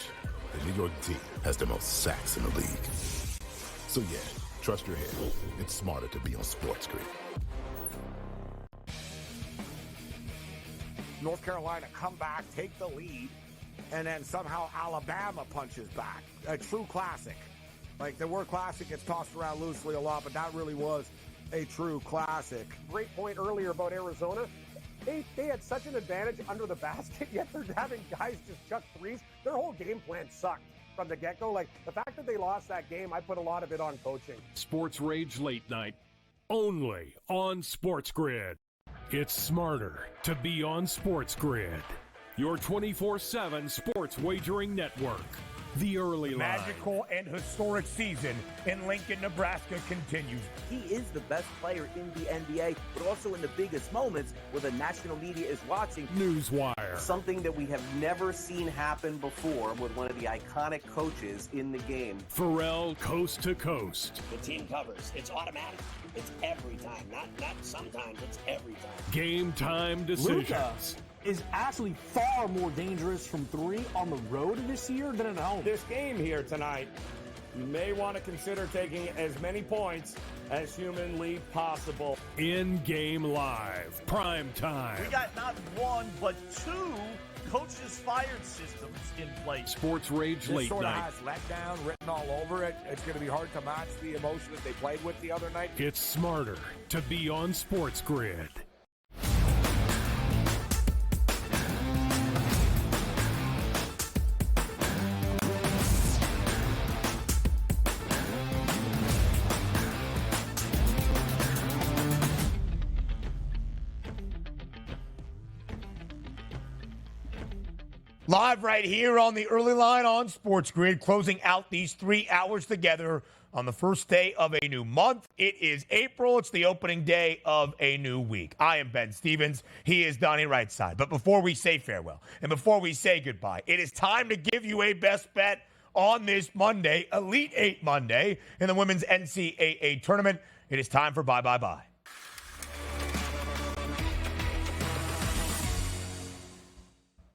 Speaker 8: The New York D has the most sacks in the league. So yeah, trust your head. It's smarter to be on SportsGrid.
Speaker 9: North Carolina come back, take the lead, and then somehow Alabama punches back. A true classic. Like, the word classic gets tossed around loosely a lot, but that really was a true classic.
Speaker 10: Great point earlier about Arizona. They had such an advantage under the basket, yet they're having guys just chuck threes. Their whole game plan sucked from the get-go. Like, the fact that they lost that game, I put a lot of it on coaching.
Speaker 6: Sports Rage Late Night, only on SportsGrid. It's smarter to be on SportsGrid, your 24/7 sports wagering network. The early line.
Speaker 2: Magical and historic season in Lincoln, Nebraska continues.
Speaker 11: He is the best player in the NBA, but also in the biggest moments where the national media is watching.
Speaker 6: Newswire.
Speaker 12: Something that we have never seen happen before with one of the iconic coaches in the game.
Speaker 6: Pharrell Coast to Coast.
Speaker 13: The team covers. It's automatic. It's every time. Not sometimes. It's every time.
Speaker 6: Game Time Decisions.
Speaker 14: Luka is actually far more dangerous from three on the road this year than at home.
Speaker 15: This game here tonight, you may want to consider taking as many points as humanly possible.
Speaker 6: In-game live, prime time.
Speaker 4: We got not one, but two coaches fired systems in place.
Speaker 6: Sports Rage
Speaker 9: This
Speaker 6: Late
Speaker 9: sort of
Speaker 6: Night.
Speaker 9: has letdown written all over it. It's going to be hard to match the emotion that they played with the other night.
Speaker 6: It's smarter to be on SportsGrid.
Speaker 2: Live right here on the early line on SportsGrid, closing out these 3 hours together on the first day of a new month. It is April. It's the opening day of a new week. I am Ben Stevens. He is Donnie Rightside. But before we say farewell and before we say goodbye, it is time to give you a best bet on this Monday, Elite 8 Monday, in the women's NCAA tournament. It is time for Bye Bye Bye.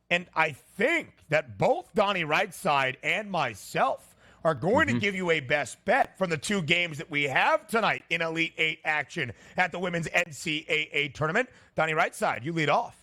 Speaker 2: And I think that both Donnie Rightside and myself are going to give you a best bet from the two games that we have tonight in Elite 8 action at the women's NCAA tournament. Donnie Rightside, you lead off.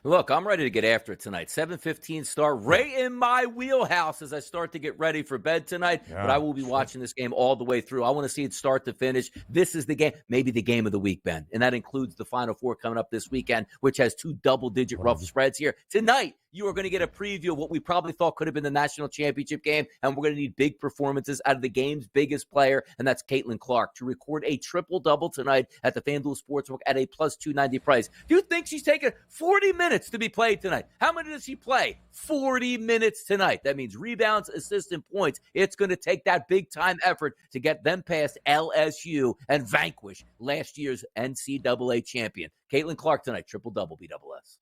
Speaker 3: Look, I'm ready to get after it tonight. 7:15 start, right in my wheelhouse as I start to get ready for bed tonight.
Speaker 2: Yeah,
Speaker 3: but I will be watching this game all the way through. I want to see it start to finish. This is the game, maybe the game of the week, Ben. And that includes the Final Four coming up this weekend, which has two double-digit rough spreads here. Tonight, you are going to get a preview of what we probably thought could have been the national championship game, and we're going to need big performances out of the game's biggest player, and that's Caitlin Clark, to record a triple-double tonight at the FanDuel Sportsbook at a plus 290 price. Do you think she's taking 40 minutes to be played tonight? How many does she play? 40 minutes tonight. That means rebounds, assists, and points. It's going to take that big-time effort to get them past LSU and vanquish last year's NCAA champion. Caitlin Clark tonight, triple-double, BSS.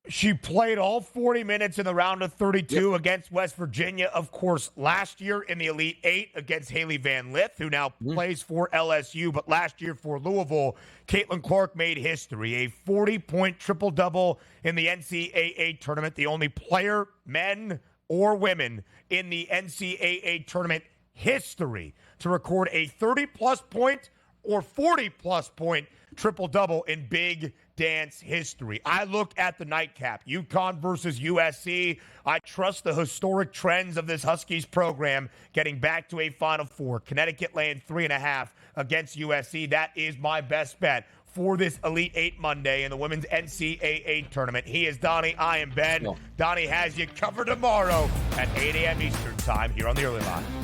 Speaker 2: She played all 40 minutes in the round of 32 against West Virginia, of course, last year in the Elite 8 against Haley Van Lith, who now plays for LSU, but last year for Louisville, Caitlin Clark made history, a 40-point triple-double in the NCAA tournament, the only player, men or women, in the NCAA tournament history to record a 30-plus point or 40-plus point triple-double in Big Dance history. I look at the nightcap, UConn versus USC. I trust the historic trends of this Huskies program getting back to a Final Four. Connecticut laying 3.5 against USC. That is my best bet for this Elite Eight Monday in the women's NCAA tournament. He is Donnie. I am Ben. Donnie has you covered tomorrow at 8 a.m. Eastern time here on the Early Line.